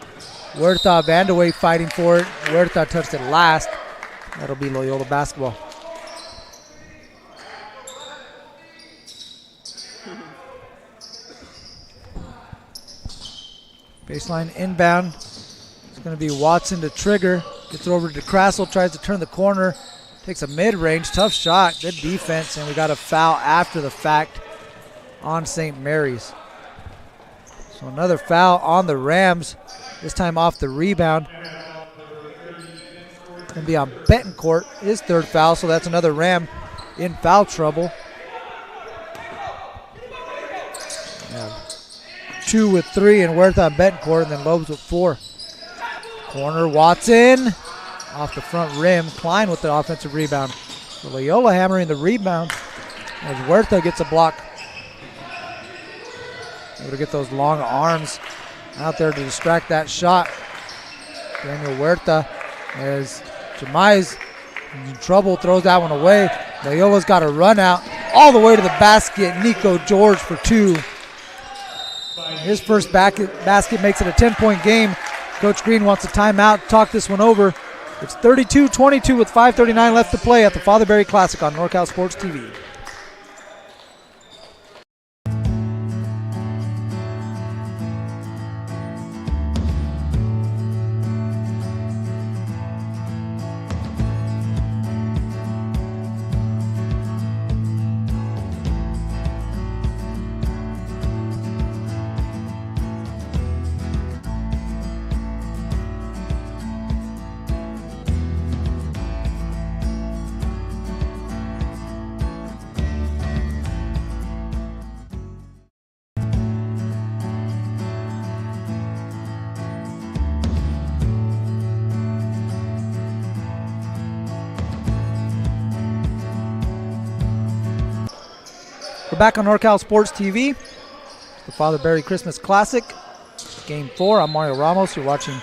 Huerta, Vandeweghe fighting for it. Huerta touched it last. That'll be Loyola basketball. Baseline inbound. It's going to be Watson to trigger. Gets it over to Crassel, tries to turn the corner. Takes a mid-range, tough shot. Good defense, and we got a foul after the fact on St. Mary's. So another foul on the Rams, this time off the rebound. It's going to be on Betancourt, his 3rd foul, so that's another Ram in foul trouble. Yeah. 2 with 3, and Huerta on Betancourt, and then Loebs with 4. Corner, Watson, off the front rim. Klein with the offensive rebound. So Loyola hammering the rebound as Huerta gets a block. Able to get those long arms out there to distract that shot. Daniel Huerta, as Jemias in trouble, throws that one away. Loyola's got a run out all the way to the basket. Nico George for 2. His first basket makes it a 10-point game. Coach Green wants a timeout to talk this one over. It's 32-22 with 5:39 left to play at the Father Barry Classic on NorCal Sports TV. We're back on NorCal Sports TV. The Father Barry Christmas Classic. Game 4. I'm Mario Ramos. You're watching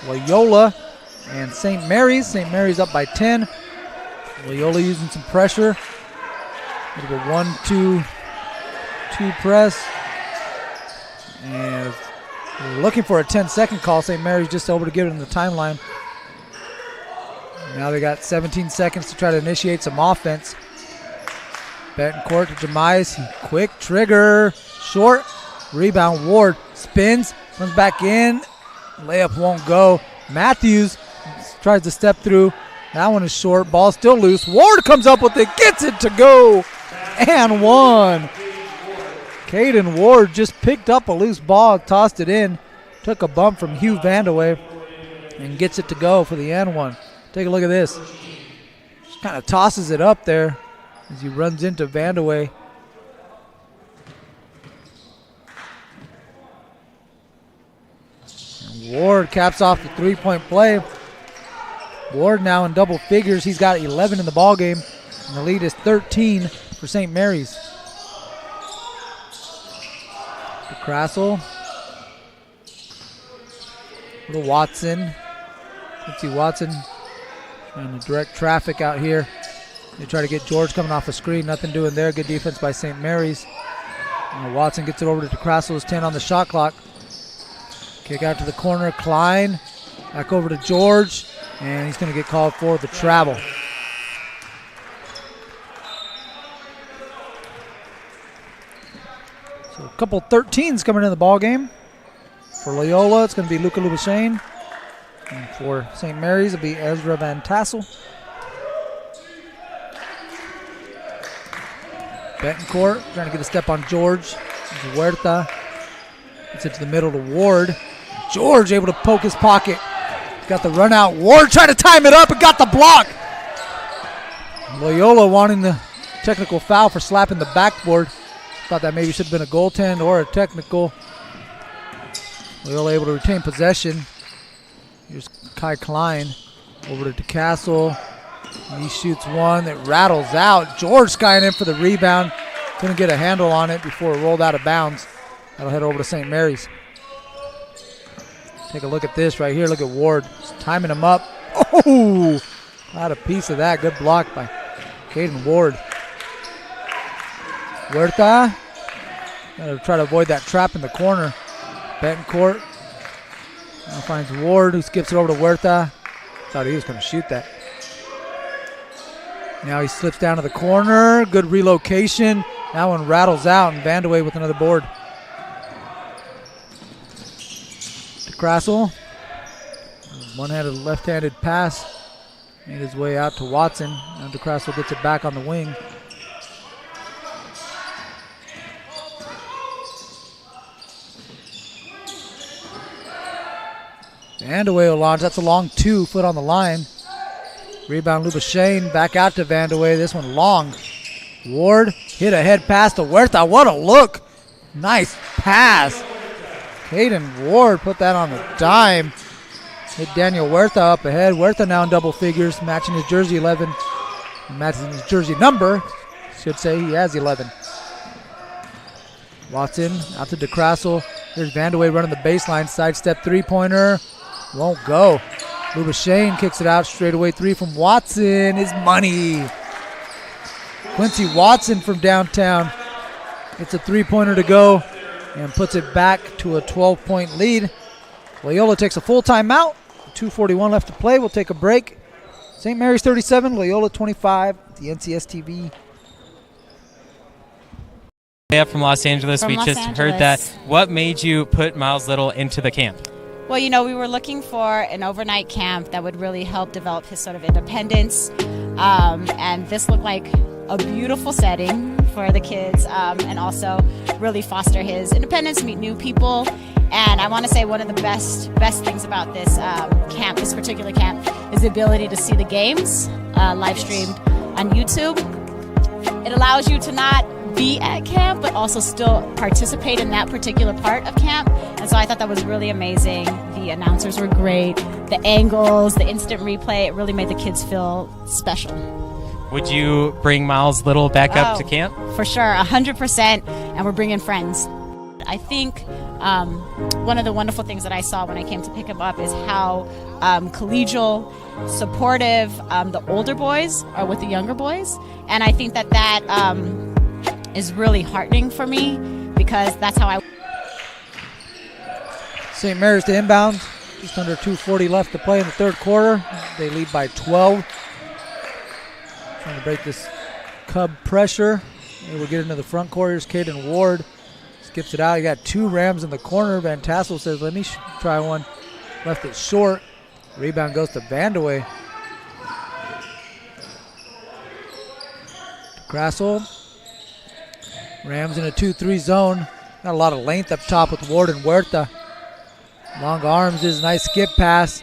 Loyola and St. Mary's. St. Mary's up by 10. Loyola using some pressure. A little 1-2 press. And we're looking for a 10-second call. St. Mary's just able to get it in the timeline. Now they got 17 seconds to try to initiate some offense. Betancourt to Jemias. Quick trigger. Short. Rebound. Ward spins. Comes back in. Layup won't go. Matthews tries to step through. That one is short. Ball still loose. Ward comes up with it. Gets it to go. And 1. Caden Ward just picked up a loose ball. Tossed it in. Took a bump from Hugh Vandeweghe. And gets it to go for the and 1. Take a look at this. Just kind of tosses it up there as he runs into Vandeweghe. Ward caps off the three-point play. Ward now in double figures. He's got 11 in the ball game, and the lead is 13 for St. Mary's. Crassel. Little Watson. Quincy Watson trying to direct traffic out here. They try to get George coming off a screen. Nothing doing there. Good defense by St. Mary's. Watson gets it over to Crassel. It's 10 on the shot clock. Kick out to the corner. Klein. Back over to George. And he's going to get called for the travel. So a couple 13s coming in the ball game. For Loyola, it's going to be Luca Lubashane. And for St. Mary's, it'll be Ezra Van Tassel. Betancourt trying to get a step on George. Huerta gets it to the middle to Ward. George able to poke his pocket. Got the run out. Ward trying to time it up and got the block. Loyola wanting the technical foul for slapping the backboard. Thought that maybe should have been a goaltend or a technical. Loyola able to retain possession. Here's Kai Klein over to DeCastle. He shoots one that rattles out. George skying in for the rebound. Couldn't get a handle on it before it rolled out of bounds. That'll head over to St. Mary's. Take a look at this right here. Look at Ward. Just timing him up. Oh! Got a piece of that. Good block by Caden Ward. Huerta. Gotta try to avoid that trap in the corner. Betancourt. Now finds Ward, who skips it over to Huerta. Thought he was going to shoot that. Now he slips down to the corner. Good relocation. That one rattles out, and Vandewey with another board. To Crassel. One-handed, left-handed pass. Made his way out to Watson. Now DeCrassel gets it back on the wing. Vandewey will launch. That's a long 2 foot on the line. Rebound Lubashane. Back out to Vandewey. This one long. Ward hit a head pass to Huerta. What a look. Nice pass. Caden Ward put that on a dime. Hit Daniel Huerta up ahead. Huerta now in double figures, matching his jersey 11. Matching his jersey number. Should say he has 11. Watson out to DeCrassel. Here's Vandewey running the baseline. Sidestep three-pointer. Won't go. Lubashane kicks it out. Straightaway 3 from Watson is money. Quincy Watson from downtown. It's a three-pointer to go and puts it back to a 12-point lead. Loyola takes a full timeout. 2:41 left to play. We'll take a break. St. Mary's 37, Loyola 25, the NCS TV. Yeah, from Los Angeles. From we Los just Angeles. heard that. What made you put Miles Little into the camp? Well, you know, we were looking for an overnight camp that would really help develop his sort of independence. And this looked like a beautiful setting for the kids, and also really foster his independence, meet new people. And I want to say one of the best things about this camp, this particular camp, is the ability to see the games live streamed on YouTube. It allows you to not be at camp, but also still participate in that particular part of camp. And so I thought that was really amazing. The announcers were great. The angles, the instant replay, it really made the kids feel special. Would you bring Miles Little back up to camp? For sure, 100%. And we're bringing friends. I think one of the wonderful things that I saw when I came to pick him up is how collegial, supportive the older boys are with the younger boys. And I think that is really heartening for me, because that's how I... St. Mary's to inbound. Just under 2:40 left to play in the third quarter. They lead by 12. Trying to break this Cub pressure. Able to get into the front court. Here's Caden Ward. Skips it out. You got 2 Rams in the corner. Van Tassel says, let me try one. Left it short. Rebound goes to Vandewey. Crassel. Rams in a 2-3 zone. Got a lot of length up top with Ward and Huerta. Long arms is a nice skip pass.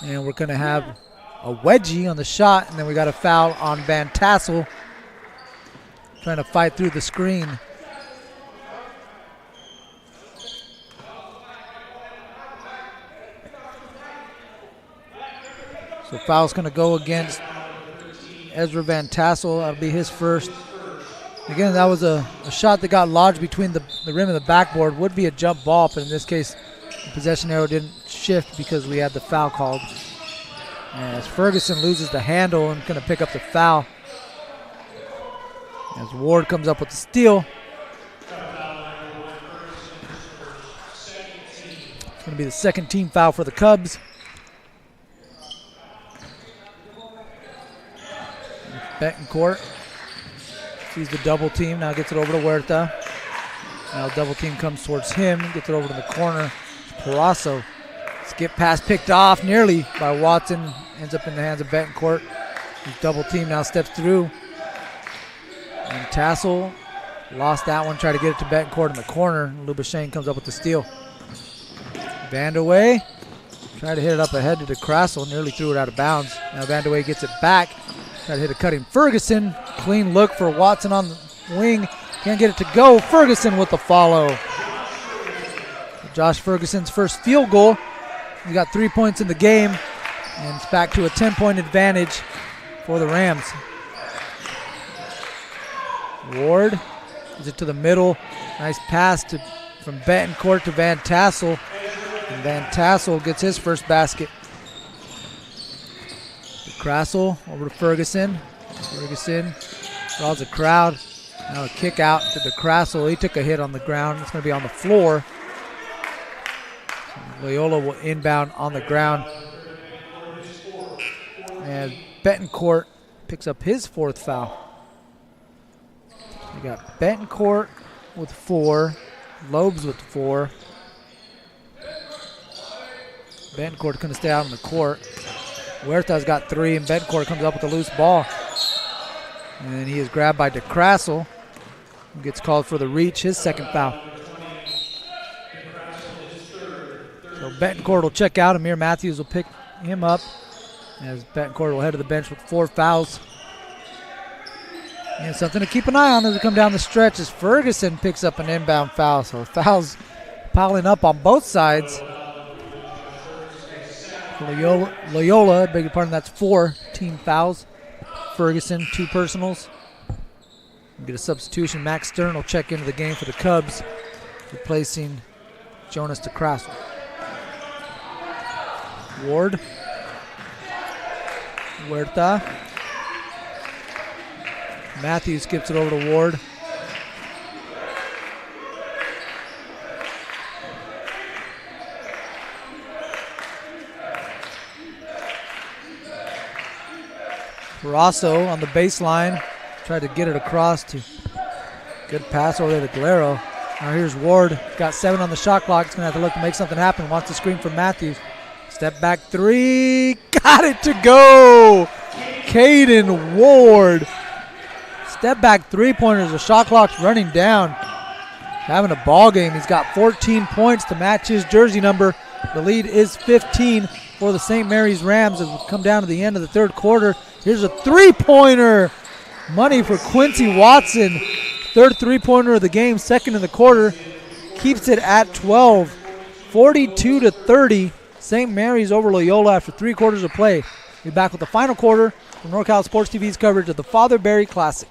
And we're going to have a wedgie on the shot. And then we got a foul on Van Tassel. Trying to fight through the screen. So foul's going to go against Ezra Van Tassel. That'll be his first. Again, that was a shot that got lodged between the rim and the backboard. Would be a jump ball, but in this case, the possession arrow didn't shift because we had the foul called. As Ferguson loses the handle and going to pick up the foul. As Ward comes up with the steal. It's going to be the second team foul for the Cubs. Betancourt sees the double team, now gets it over to Huerta. Now double team comes towards him, gets it over to the corner. Parasso, skip pass picked off nearly by Watson, ends up in the hands of Betancourt. His double team now steps through. And Tassel lost that one, tried to get it to Betancourt in the corner. Lubashane comes up with the steal. Vandeweghe tried to hit it up ahead to DeCrassel, nearly threw it out of bounds. Now Vandeweghe gets it back. Tried to hit a cutting Ferguson. Clean look for Watson on the wing. Can't get it to go. Ferguson with the follow. Josh Ferguson's first field goal. He got 3 points in the game. And it's back to a 10-point advantage for the Rams. Ward gives it to the middle. Nice pass from Betancourt to Van Tassel. And Van Tassel gets his first basket. DeCrassel over to Ferguson. Ferguson draws a crowd. Now a kick out to DeCrassel. He took a hit on the ground. It's going to be on the floor. Loyola will inbound on the ground. And Betancourt picks up his fourth foul. We got Betancourt with 4. Lobes with 4. Betancourt's going to stay out on the court. Huerta's got 3, and Betancourt comes up with a loose ball. And he is grabbed by DeCrassel, who gets called for the reach, his second foul. So Betancourt will check out. Amir Matthews will pick him up as Betancourt will head to the bench with 4 fouls. And something to keep an eye on as we come down the stretch as Ferguson picks up an inbound foul. So fouls piling up on both sides. Loyola, beg your pardon, that's 4 team fouls. Ferguson, 2 personals. We'll get a substitution. Max Stern will check into the game for the Cubs, replacing Jonas DeCrassel. Ward. Huerta. Matthews skips it over to Ward. Parasso on the baseline. Tried to get it across to good pass over there to Galero. Now here's Ward. Got 7 on the shot clock. He's going to have to look to make something happen. Wants to screen from Matthews. Step back 3. Got it to go. Caden Ward. Step back 3-pointers. The shot clock's running down. Having a ball game. He's got 14 points to match his jersey number. The lead is 15 for the St. Mary's Rams as we come down to the end of the third quarter. Here's a 3-pointer. Money for Quincy Watson. Third 3-pointer of the game, second in the quarter. Keeps it at 12. 42-30. St. Mary's over Loyola after 3 quarters of play. We'll be back with the final quarter from NorCal Sports TV's coverage of the Father Barry Classic.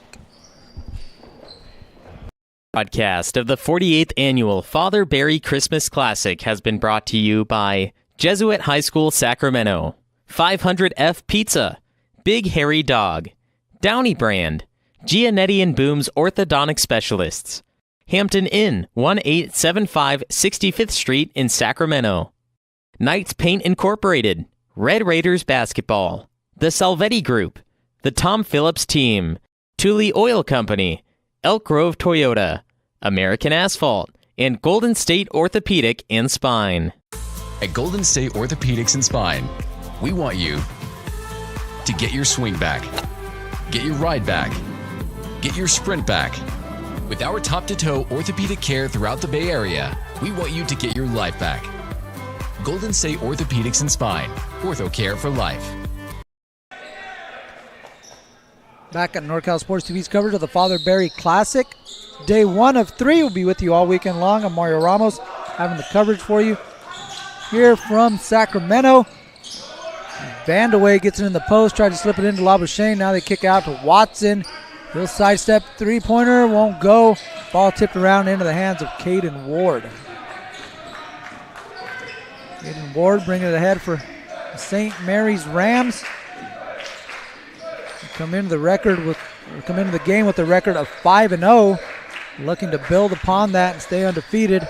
Broadcast of the 48th Annual Father Barry Christmas Classic has been brought to you by Jesuit High School Sacramento, 500F Pizza, Big Hairy Dog, Downey Brand, Gianetti & Boom's Orthodontic Specialists, Hampton Inn, 1875 65th Street in Sacramento, Knights Paint Incorporated, Red Raiders Basketball, The Salvetti Group, The Tom Phillips Team, Thule Oil Company, Elk Grove Toyota, American Asphalt, and Golden State Orthopedic and Spine. At Golden State Orthopedics and Spine, we want you to get your swing back, get your ride back, get your sprint back. With our top-to-toe orthopedic care throughout the Bay Area, we want you to get your life back. Golden State Orthopedics and Spine, ortho care for life. Back at NorCal Sports TV's coverage of the Father Barry Classic. Day 1 of 3 will be with you all weekend long. I'm Mario Ramos having the coverage for you here from Sacramento. Vandaway gets it in the post, tried to slip it into Labuschagne. Now they kick out to Watson. He'll sidestep three-pointer, won't go. Ball tipped around into the hands of Caden Ward. Caden Ward bringing it ahead for St. Mary's Rams. Come into the game with a record of 5-0, looking to build upon that and stay undefeated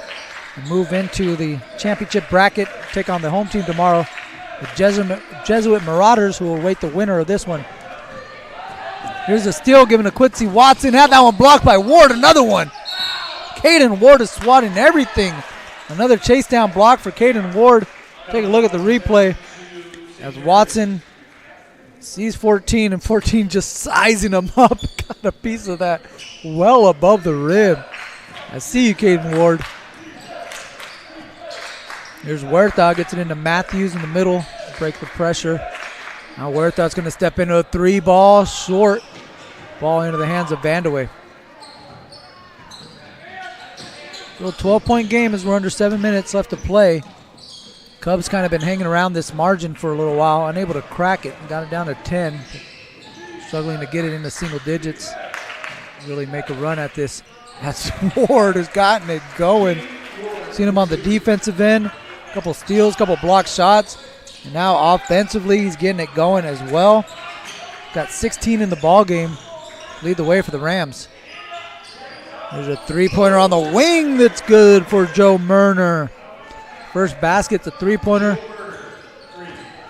and move into the championship bracket. Take on the home team tomorrow, the Jesuit Marauders, who will await the winner of this one. Here's a steal given to Quincy Watson. Had that one blocked by Ward. Another one. Caden Ward is swatting everything. Another chase down block for Caden Ward. Take a look at the replay as Watson sees 14 and 14 just sizing him up. Got a piece of that well above the rim. I see you, Caden Ward. Here's Huerta, gets it into Matthews in the middle. Break the pressure. Now Huerta's going to step into a three ball, short. Ball into the hands of Vandaway. Little 12-point game as we're under 7 minutes left to play. Cubs kind of been hanging around this margin for a little while, unable to crack it. Got it down to 10. Struggling to get it into single digits. Really make a run at this. As Ward has gotten it going. Seen him on the defensive end. A couple steals, couple block shots. And now offensively, he's getting it going as well. Got 16 in the ball game. Lead the way for the Rams. There's a three-pointer on the wing that's good for Joe Murner. First basket's a three-pointer.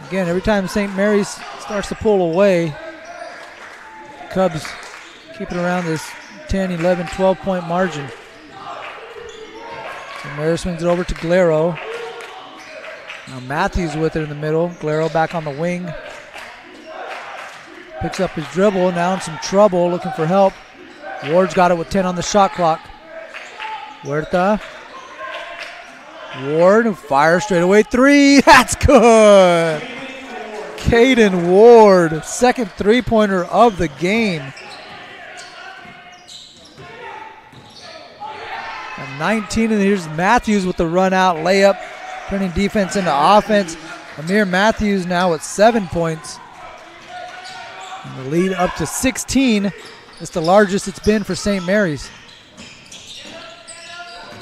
Again, every time St. Mary's starts to pull away, Cubs keep it around this 10, 11, 12-point margin. St. Mary's swings it over to Glero. Now Matthews with it in the middle. Glero back on the wing. Picks up his dribble, now in some trouble, looking for help. Ward's got it with 10 on the shot clock. Huerta. Ward fires straight away three. That's good. Caden Ward, second three-pointer of the game. At 19, and here's Matthews with the run-out layup, turning defense into offense. Amir Matthews now with 7 points. And the lead up to 16. It's the largest it's been for St. Mary's.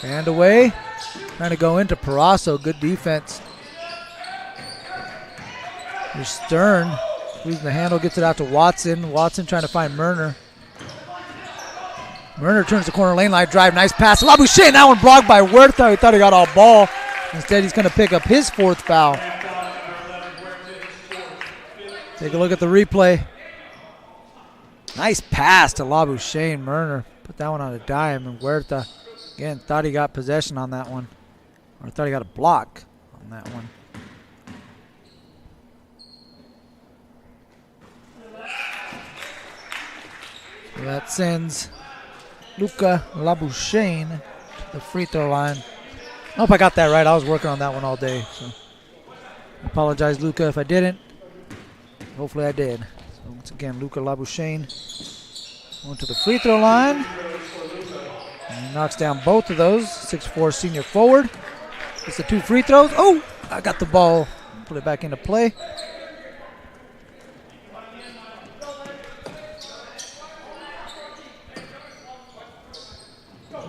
And away. Trying to go into Parasso. Good defense. Here's Stern. Losing the handle. Gets it out to Watson. Watson trying to find Murner. Murner turns the corner lane line drive. Nice pass. Labuschagne. That one blocked by Huerta. He thought he got all ball. Instead, he's going to pick up his fourth foul. Take a look at the replay. Nice pass to Labuschagne. Murner put that one on a dime, and Huerta, again, thought he got possession on that one. Or thought he got a block on that one. So that sends Luca Labuschagne to the free throw line. I hope I got that right. I was working on that one all day. So I apologize, Luca, if I didn't. Hopefully I did. So once again, Luca Labuschagne going to the free throw line. And he knocks down both of those. 6'4" senior forward. Gets the two free throws. Oh, I got the ball. Put it back into play.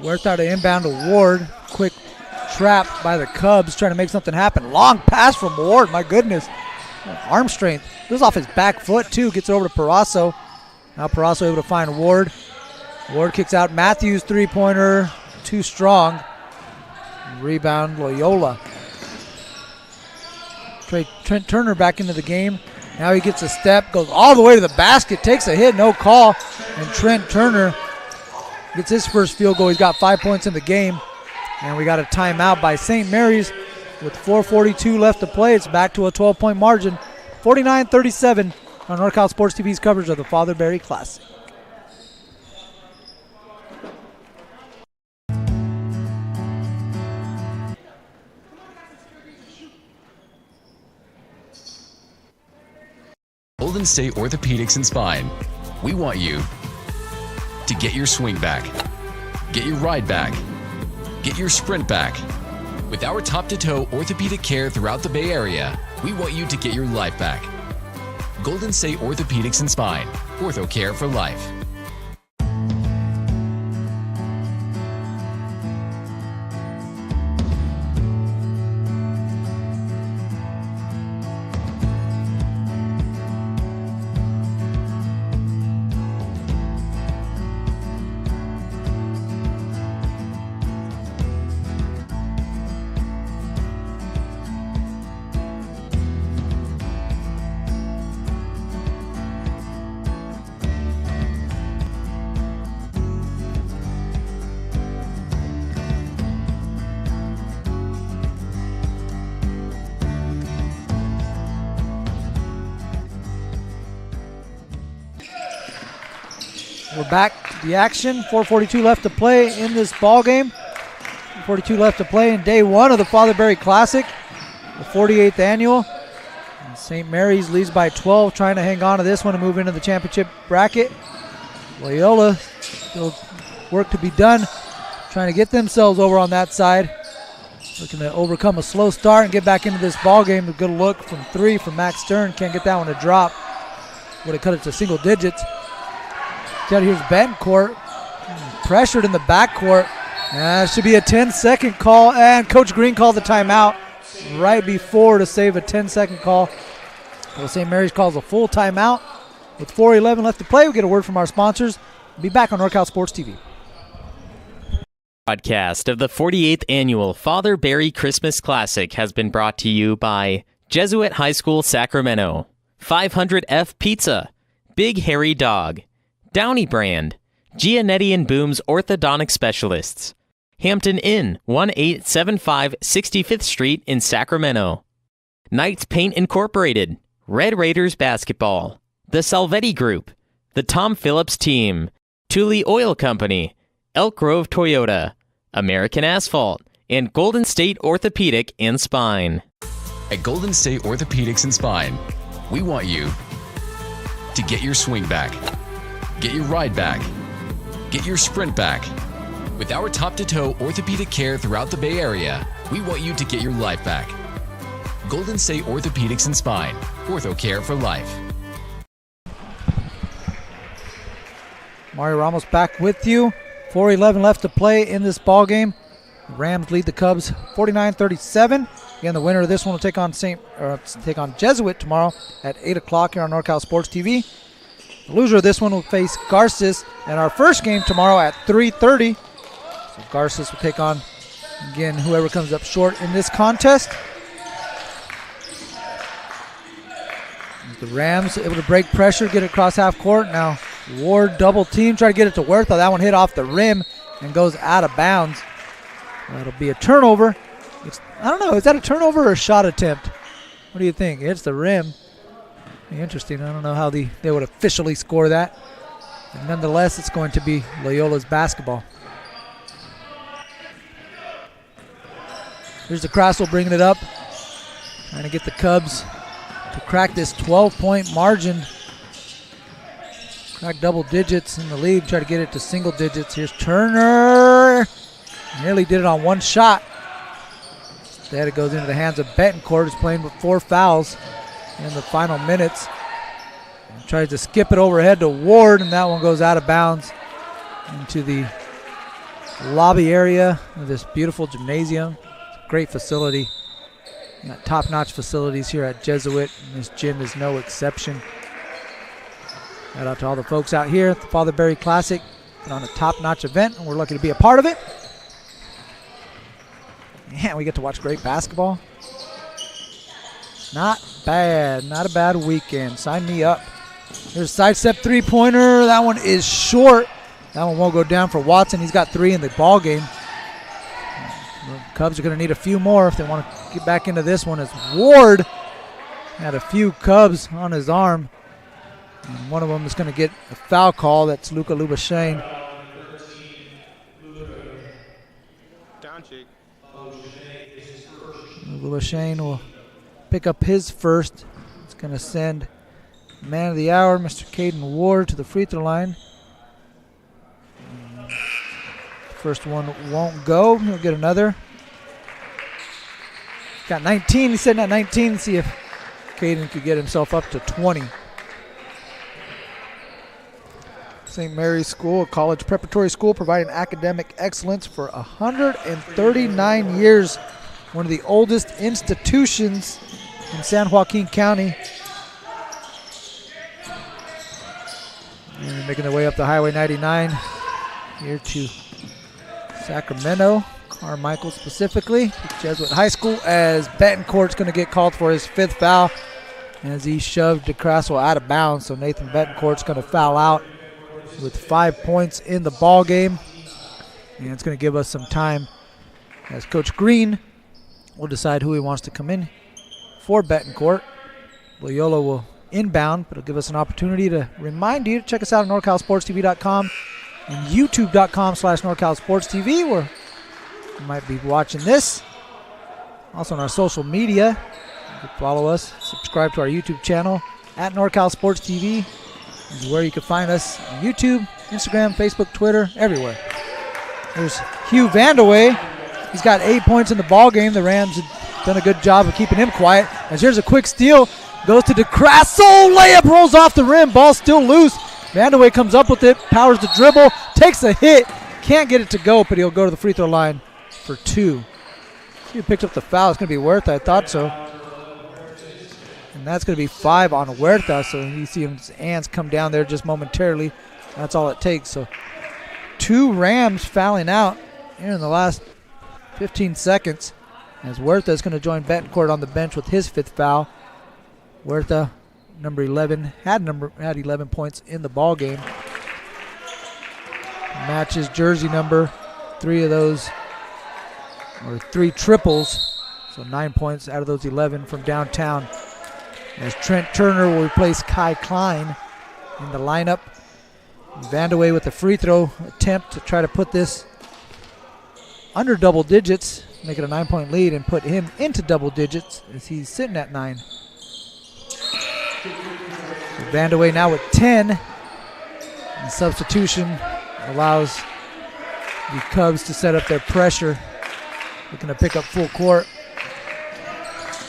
Huerta to inbound to Ward. Quick trap by the Cubs trying to make something happen. Long pass from Ward. My goodness. Arm strength. Goes off his back foot too. Gets it over to Parasso. Now Parasso able to find Ward. Ward kicks out Matthews. Three-pointer. Too strong. Rebound Loyola. Trent Turner back into the game. Now he gets a step. Goes all the way to the basket. Takes a hit. No call. And Trent Turner gets his first field goal. He's got 5 points in the game. And we got a timeout by St. Mary's with 4:42 left to play. It's back to a 12-point margin. 49-37 on NorCal Sports TV's coverage of the Father Barry Classic. Golden State Orthopedics and Spine. We want you to get your swing back, get your ride back, get your sprint back. With our top-to-toe orthopedic care throughout the Bay Area, we want you to get your life back. Golden State Orthopedics and Spine. Ortho care for life. We're back to the action. 4:42 left to play in this ball game. 4:42 left to play in day one of the Father Barry Classic, the 48th annual. And St. Mary's leads by 12, trying to hang on to this one and move into the championship bracket. Loyola, still work to be done, trying to get themselves over on that side. Looking to overcome a slow start and get back into this ball game. A good look from three from Max Stern. Can't get that one to drop. Would have cut it to single digits. Here's Betancourt, pressured in the backcourt. Should be a 10-second call, and Coach Green called the timeout right before to save a 10-second call. Well, St. Mary's calls a full timeout. With 4:11 left to play, we'll get a word from our sponsors. We'll be back on NorCal Sports TV. Broadcast of the 48th annual Father Barry Christmas Classic has been brought to you by Jesuit High School Sacramento, 500F Pizza, Big Hairy Dog, Downey Brand, Gianetti and Boom's Orthodontic Specialists, Hampton Inn, 1875 65th Street in Sacramento, Knights Paint Incorporated, Red Raiders Basketball, The Salvetti Group, The Tom Phillips Team, Thule Oil Company, Elk Grove Toyota, American Asphalt, and Golden State Orthopedic and Spine. At Golden State Orthopedics and Spine, we want you to get your swing back, get your ride back, get your sprint back. With our top-to-toe orthopedic care throughout the Bay Area, we want you to get your life back. Golden State Orthopedics and Spine, ortho care for life. Mario Ramos back with you. 4:11 left to play in this ball game. The Rams lead the Cubs 49-37. Again, the winner of this one will take on Jesuit tomorrow at 8 o'clock here on NorCal Sports TV. The loser of this one will face Garces in our first game tomorrow at 3:30. So Garces will take on, again, whoever comes up short in this contest. The Rams able to break pressure, get it across half court. Now Ward double team, try to get it to Huerta. That one hit off the rim and goes out of bounds. That'll be a turnover. I don't know, is that a turnover or a shot attempt? What do you think? It's the rim. Interesting. I don't know how they would officially score that. And nonetheless, it's going to be Loyola's basketball. Here's the Crassel bringing it up. Trying to get the Cubs to crack this 12-point margin. Crack double digits in the lead. Try to get it to single digits. Here's Turner. Nearly did it on one shot. Instead, it goes into the hands of Betancourt, who's playing with 4 fouls in the final minutes. And tries to skip it overhead to Ward, and that one goes out of bounds into the lobby area of this beautiful gymnasium. It's a great facility. You got top-notch facilities here at Jesuit, and this gym is no exception. Shout out to all the folks out here at the Father Barry Classic. Put on a top-notch event, and we're lucky to be a part of it. Yeah, we get to watch great basketball. Not bad. Not a bad weekend. Sign me up. Here's a sidestep three-pointer. That one is short. That one won't go down for Watson. He's got 3 in the ball game. The Cubs are going to need a few more if they want to get back into this one, as Ward had a few Cubs on his arm. And one of them is going to get a foul call. That's Luka Lubashane. Lubashane will pick up his first. It's going to send man of the hour, Mr. Caden Ward, to the free throw line. First one won't go. He'll get another. Got 19. He's sitting at 19. See if Caden could get himself up to 20. St. Mary's School, a college preparatory school providing academic excellence for 139 years. One of the oldest institutions in San Joaquin County. And making their way up the Highway 99 here to Sacramento, Carmichael specifically, Jesuit High School, as Betancourt's going to get called for his 5th foul as he shoved DeCrassel out of bounds. So Nathan Betancourt's going to foul out with 5 points in the ball game. And it's going to give us some time as Coach Green will decide who he wants to come in for Betancourt. Loyola will inbound, but it'll give us an opportunity to remind you to check us out at NorCalSportsTV.com and YouTube.com/NorCalSportsTV, where you might be watching this. Also on our social media, you can follow us, subscribe to our YouTube channel at NorCalSportsTV. This is where you can find us on YouTube, Instagram, Facebook, Twitter, everywhere. There's Hugh Vandaway. He's got 8 points in the ball game. The Rams have done a good job of keeping him quiet. As here's a quick steal. Goes to DeCrassel. Layup rolls off the rim. Ball still loose. Vandaway comes up with it. Powers the dribble. Takes a hit. Can't get it to go, but he'll go to the free throw line for 2. He picked up the foul. It's going to be Huerta. I thought so. And that's going to be 5 on Huerta. So you see his hands come down there just momentarily. That's all it takes. So 2 Rams fouling out here in the last 15 seconds. As Huerta is going to join Betancourt on the bench with his 5th foul. Huerta, number 11, had 11 points in the ball game. Matches jersey number. 3 of those, or 3 triples. So 9 points out of those 11 from downtown. As Trent Turner will replace Kai Klein in the lineup. Vandaway with the free throw attempt to try to put this under double digits, make it a 9-point lead, and put him into double digits as he's sitting at 9. So Vandaway now with 10. And substitution allows the Cubs to set up their pressure. Looking to pick up full court.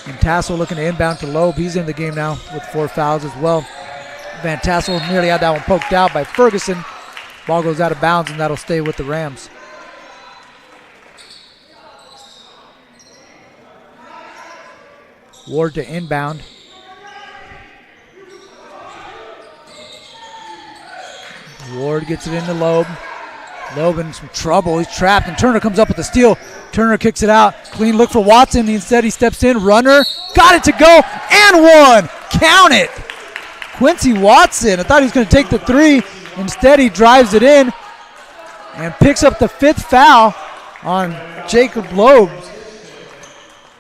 And Tassel looking to inbound to Loeb. He's in the game now with 4 fouls as well. Van Tassel nearly had that one poked out by Ferguson. Ball goes out of bounds, and that'll stay with the Rams. Ward to inbound. Ward gets it into Loeb. Loeb in some trouble. He's trapped, and Turner comes up with the steal. Turner kicks it out. Clean look for Watson. Instead, he steps in. Runner. Got it to go. And 1. Count it. Quincy Watson. I thought he was going to take the 3. Instead, he drives it in and picks up the 5th foul on Jacob Loeb.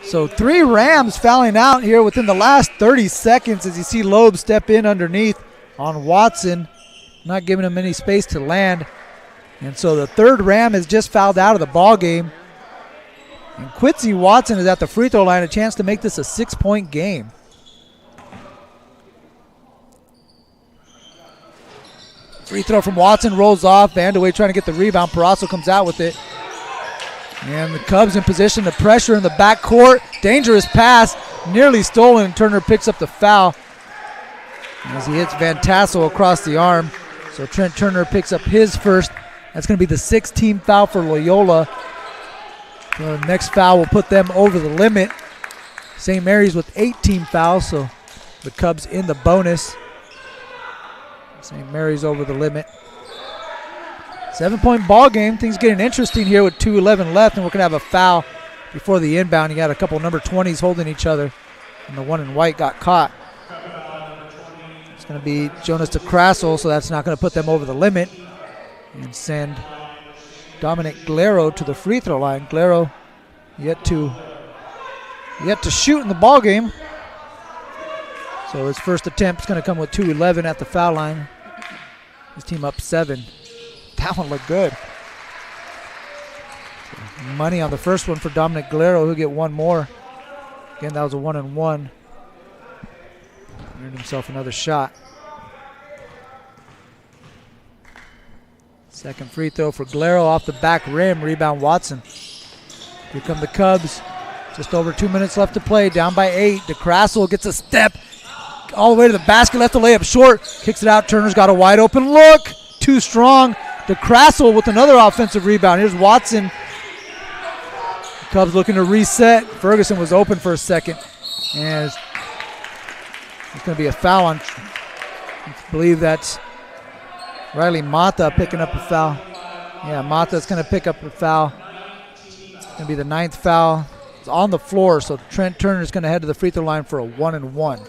So 3 Rams fouling out here within the last 30 seconds as you see Loeb step in underneath on Watson, not giving him any space to land. And so the 3rd Ram has just fouled out of the ball game. And Quincy Watson is at the free throw line, a chance to make this a 6-point game. Free throw from Watson rolls off. Vandaway trying to get the rebound. Parasso comes out with it. And the Cubs in position to pressure in the backcourt. Dangerous pass, nearly stolen. Turner picks up the foul as he hits Van Tassel across the arm. So Trent Turner picks up his first. That's going to be the 6th team foul for Loyola. So the next foul will put them over the limit. St. Mary's with 8 team fouls, so the Cubs in the bonus. St. Mary's over the limit. 7-point ball game. Things getting interesting here with 2:11 left, and we're going to have a foul before the inbound. You got a couple number 20s holding each other, and the one in white got caught. It's going to be Jonas DeCrassel, so that's not going to put them over the limit, and send Dominic Glero to the free throw line. Glero yet to shoot in the ball game. So his first attempt is going to come with 2:11 at the foul line. His team up 7. That one looked good. Money on the first one for Dominic Glero. He'll get one more. Again, that was a 1-and-1. Earned himself another shot. Second free throw for Glero off the back rim. Rebound Watson. Here come the Cubs. Just over 2 minutes left to play. Down by 8. DeCrassel gets a step all the way to the basket. Left the layup short. Kicks it out. Turner's got a wide open look. too strong. DeCrassel with another offensive rebound. Here's Watson. The Cubs looking to reset. Ferguson was open for a second. And it's going to be a foul on, I believe that's Riley Mata picking up a foul. Yeah, Mata's going to pick up a foul. It's going to be the 9th foul. It's on the floor, so Trent Turner's going to head to the free throw line for a 1-and-1.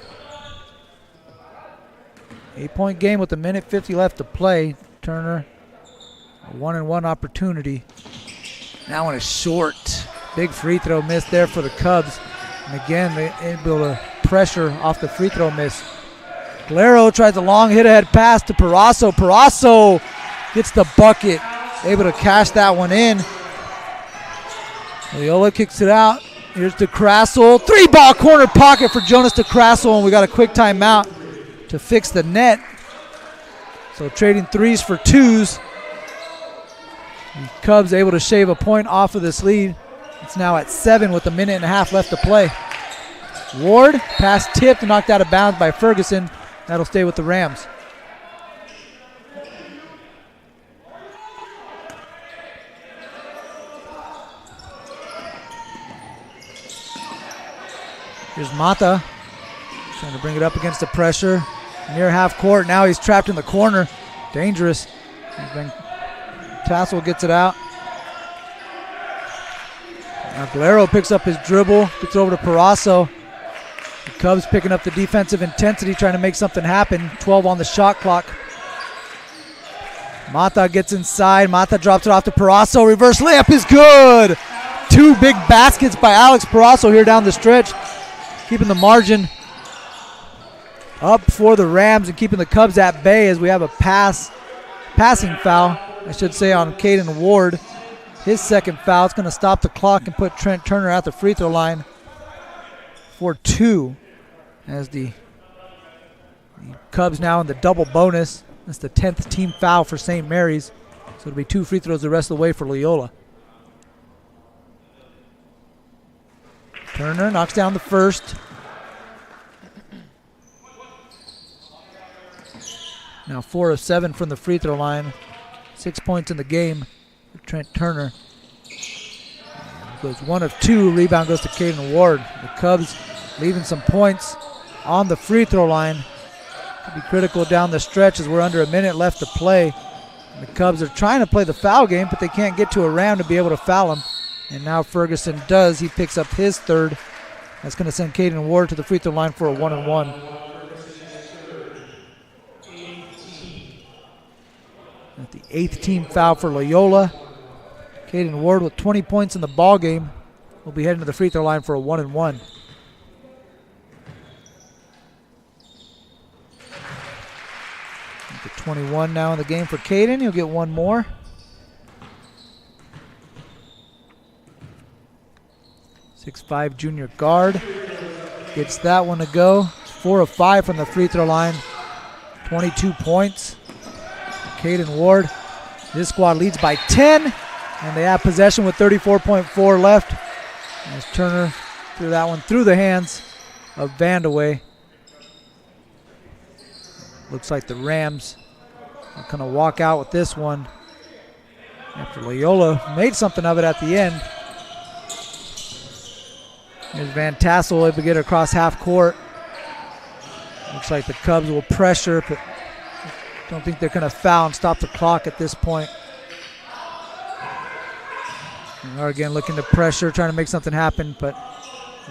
8-point game with 1:50 left to play. Turner, a 1-and-1 opportunity. Now on a short, big free throw miss there for the Cubs. And again, they able to pressure off the free throw miss. Galero tries a long hit-ahead pass to Parasso. Parasso gets the bucket, able to cash that one in. Loyola kicks it out. Here's DeCrassel. 3-ball corner pocket for Jonas DeCrassel, and we got a quick timeout to fix the net. So trading 3s for 2s. The Cubs able to shave a point off of this lead. It's now at 7 with 1.5 left to play. Ward, pass tipped, knocked out of bounds by Ferguson. That'll stay with the Rams. Here's Mata, trying to bring it up against the pressure. Near half court, now he's trapped in the corner. Dangerous. Tassel gets it out. Now Galero picks up his dribble, gets over to Parasso. The Cubs picking up the defensive intensity, trying to make something happen. 12 on the shot clock. Mata gets inside. Mata drops it off to Parasso. Reverse layup is good. 2 big baskets by Alex Parasso here down the stretch, keeping the margin up for the Rams and keeping the Cubs at bay as we have a passing foul, I should say, on Caden Ward. His second foul. It's going to stop the clock and put Trent Turner at the free throw line for 2 as the Cubs now in the double bonus. That's the 10th team foul for St. Mary's. So it'll be 2 free throws the rest of the way for Loyola. Turner knocks down the first. Now 4 of 7 from the free throw line. 6 points in the game for Trent Turner. Goes 1 of 2. Rebound goes to Caden Ward. The Cubs leaving some points on the free throw line. Could be critical down the stretch as we're under a minute left to play. And the Cubs are trying to play the foul game, but they can't get to a round to be able to foul him. And now Ferguson does. He picks up his third. That's going to send Caden Ward to the free throw line for a 1-and-1. At the 8th team foul for Loyola. Caden Ward with 20 points in the ball game will be heading to the free throw line for a 1-and-1. The 21 now in the game for Caden. He'll get one more. 6'5" junior guard. Gets that one to go. 4 of 5 from the free throw line. 22 points. Caden Ward. This squad leads by 10, and they have possession with 34.4 left. As Turner threw that one through the hands of Vandeweghe. Looks like the Rams are going to walk out with this one after Loyola made something of it at the end. Here's Van Tassel able to get across half court. Looks like the Cubs will pressure, but don't think they're going to foul and stop the clock at this point. They are again looking to pressure, trying to make something happen, but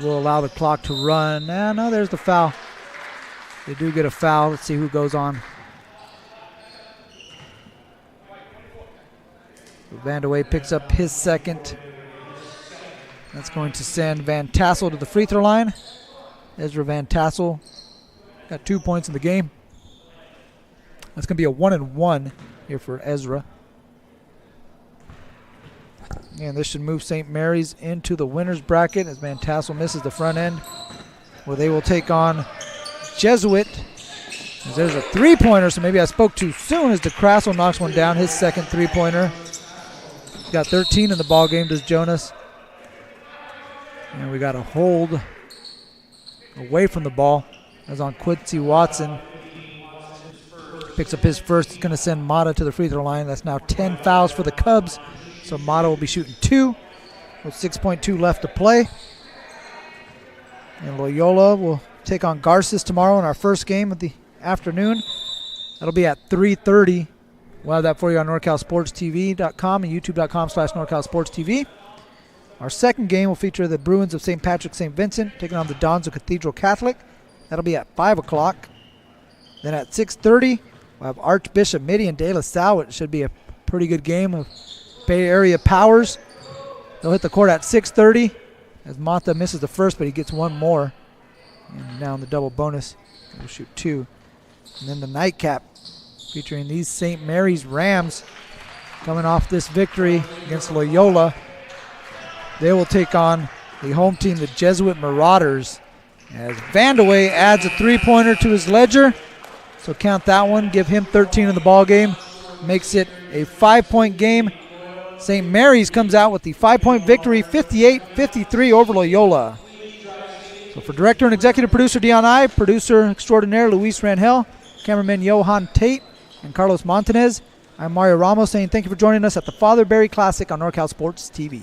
will allow the clock to run. No, there's the foul. They do get a foul. Let's see who goes on. So Vandeweghe picks up his second. That's going to send Van Tassel to the free throw line. Ezra Van Tassel got 2 points in the game. That's going to be a 1-and-1 here for Ezra. And this should move St. Mary's into the winner's bracket as Van Tassel misses the front end, where they will take on Jesuit. As there's a three-pointer, so maybe I spoke too soon as DeCrassel knocks one down, his second three-pointer. He's got 13 in the ball game, does Jonas. And we got a hold away from the ball as on Quincy Watson. Picks up his first. He's going to send Mata to the free throw line. That's now 10 fouls for the Cubs. So Mata will be shooting 2 with 6.2 left to play. And Loyola will take on Garces tomorrow in our first game of the afternoon. That'll be at 3:30. We'll have that for you on NorCalSportsTV.com and YouTube.com/NorCalSportsTV. Our second game will feature the Bruins of St. Patrick St. Vincent taking on the Dons of Cathedral Catholic. That'll be at 5 o'clock. Then at 6:30, we'll have Archbishop Mitty and De La Salle. It should be a pretty good game of Bay Area powers. They'll hit the court at 6:30 as Mata misses the first, but he gets one more. And now in the double bonus, he'll shoot 2. And then the nightcap featuring these St. Mary's Rams coming off this victory against Loyola. They will take on the home team, the Jesuit Marauders, as Vandewey adds a three-pointer to his ledger. So count that one, give him 13 in the ball game. Makes it a 5-point game. St. Mary's comes out with the 5-point victory, 58-53 over Loyola. So for director and executive producer Dion I, producer extraordinaire Luis Rangel, cameraman Johan Tate, and Carlos Montanez, I'm Mario Ramos saying thank you for joining us at the Father Barry Classic on NorCal Sports TV.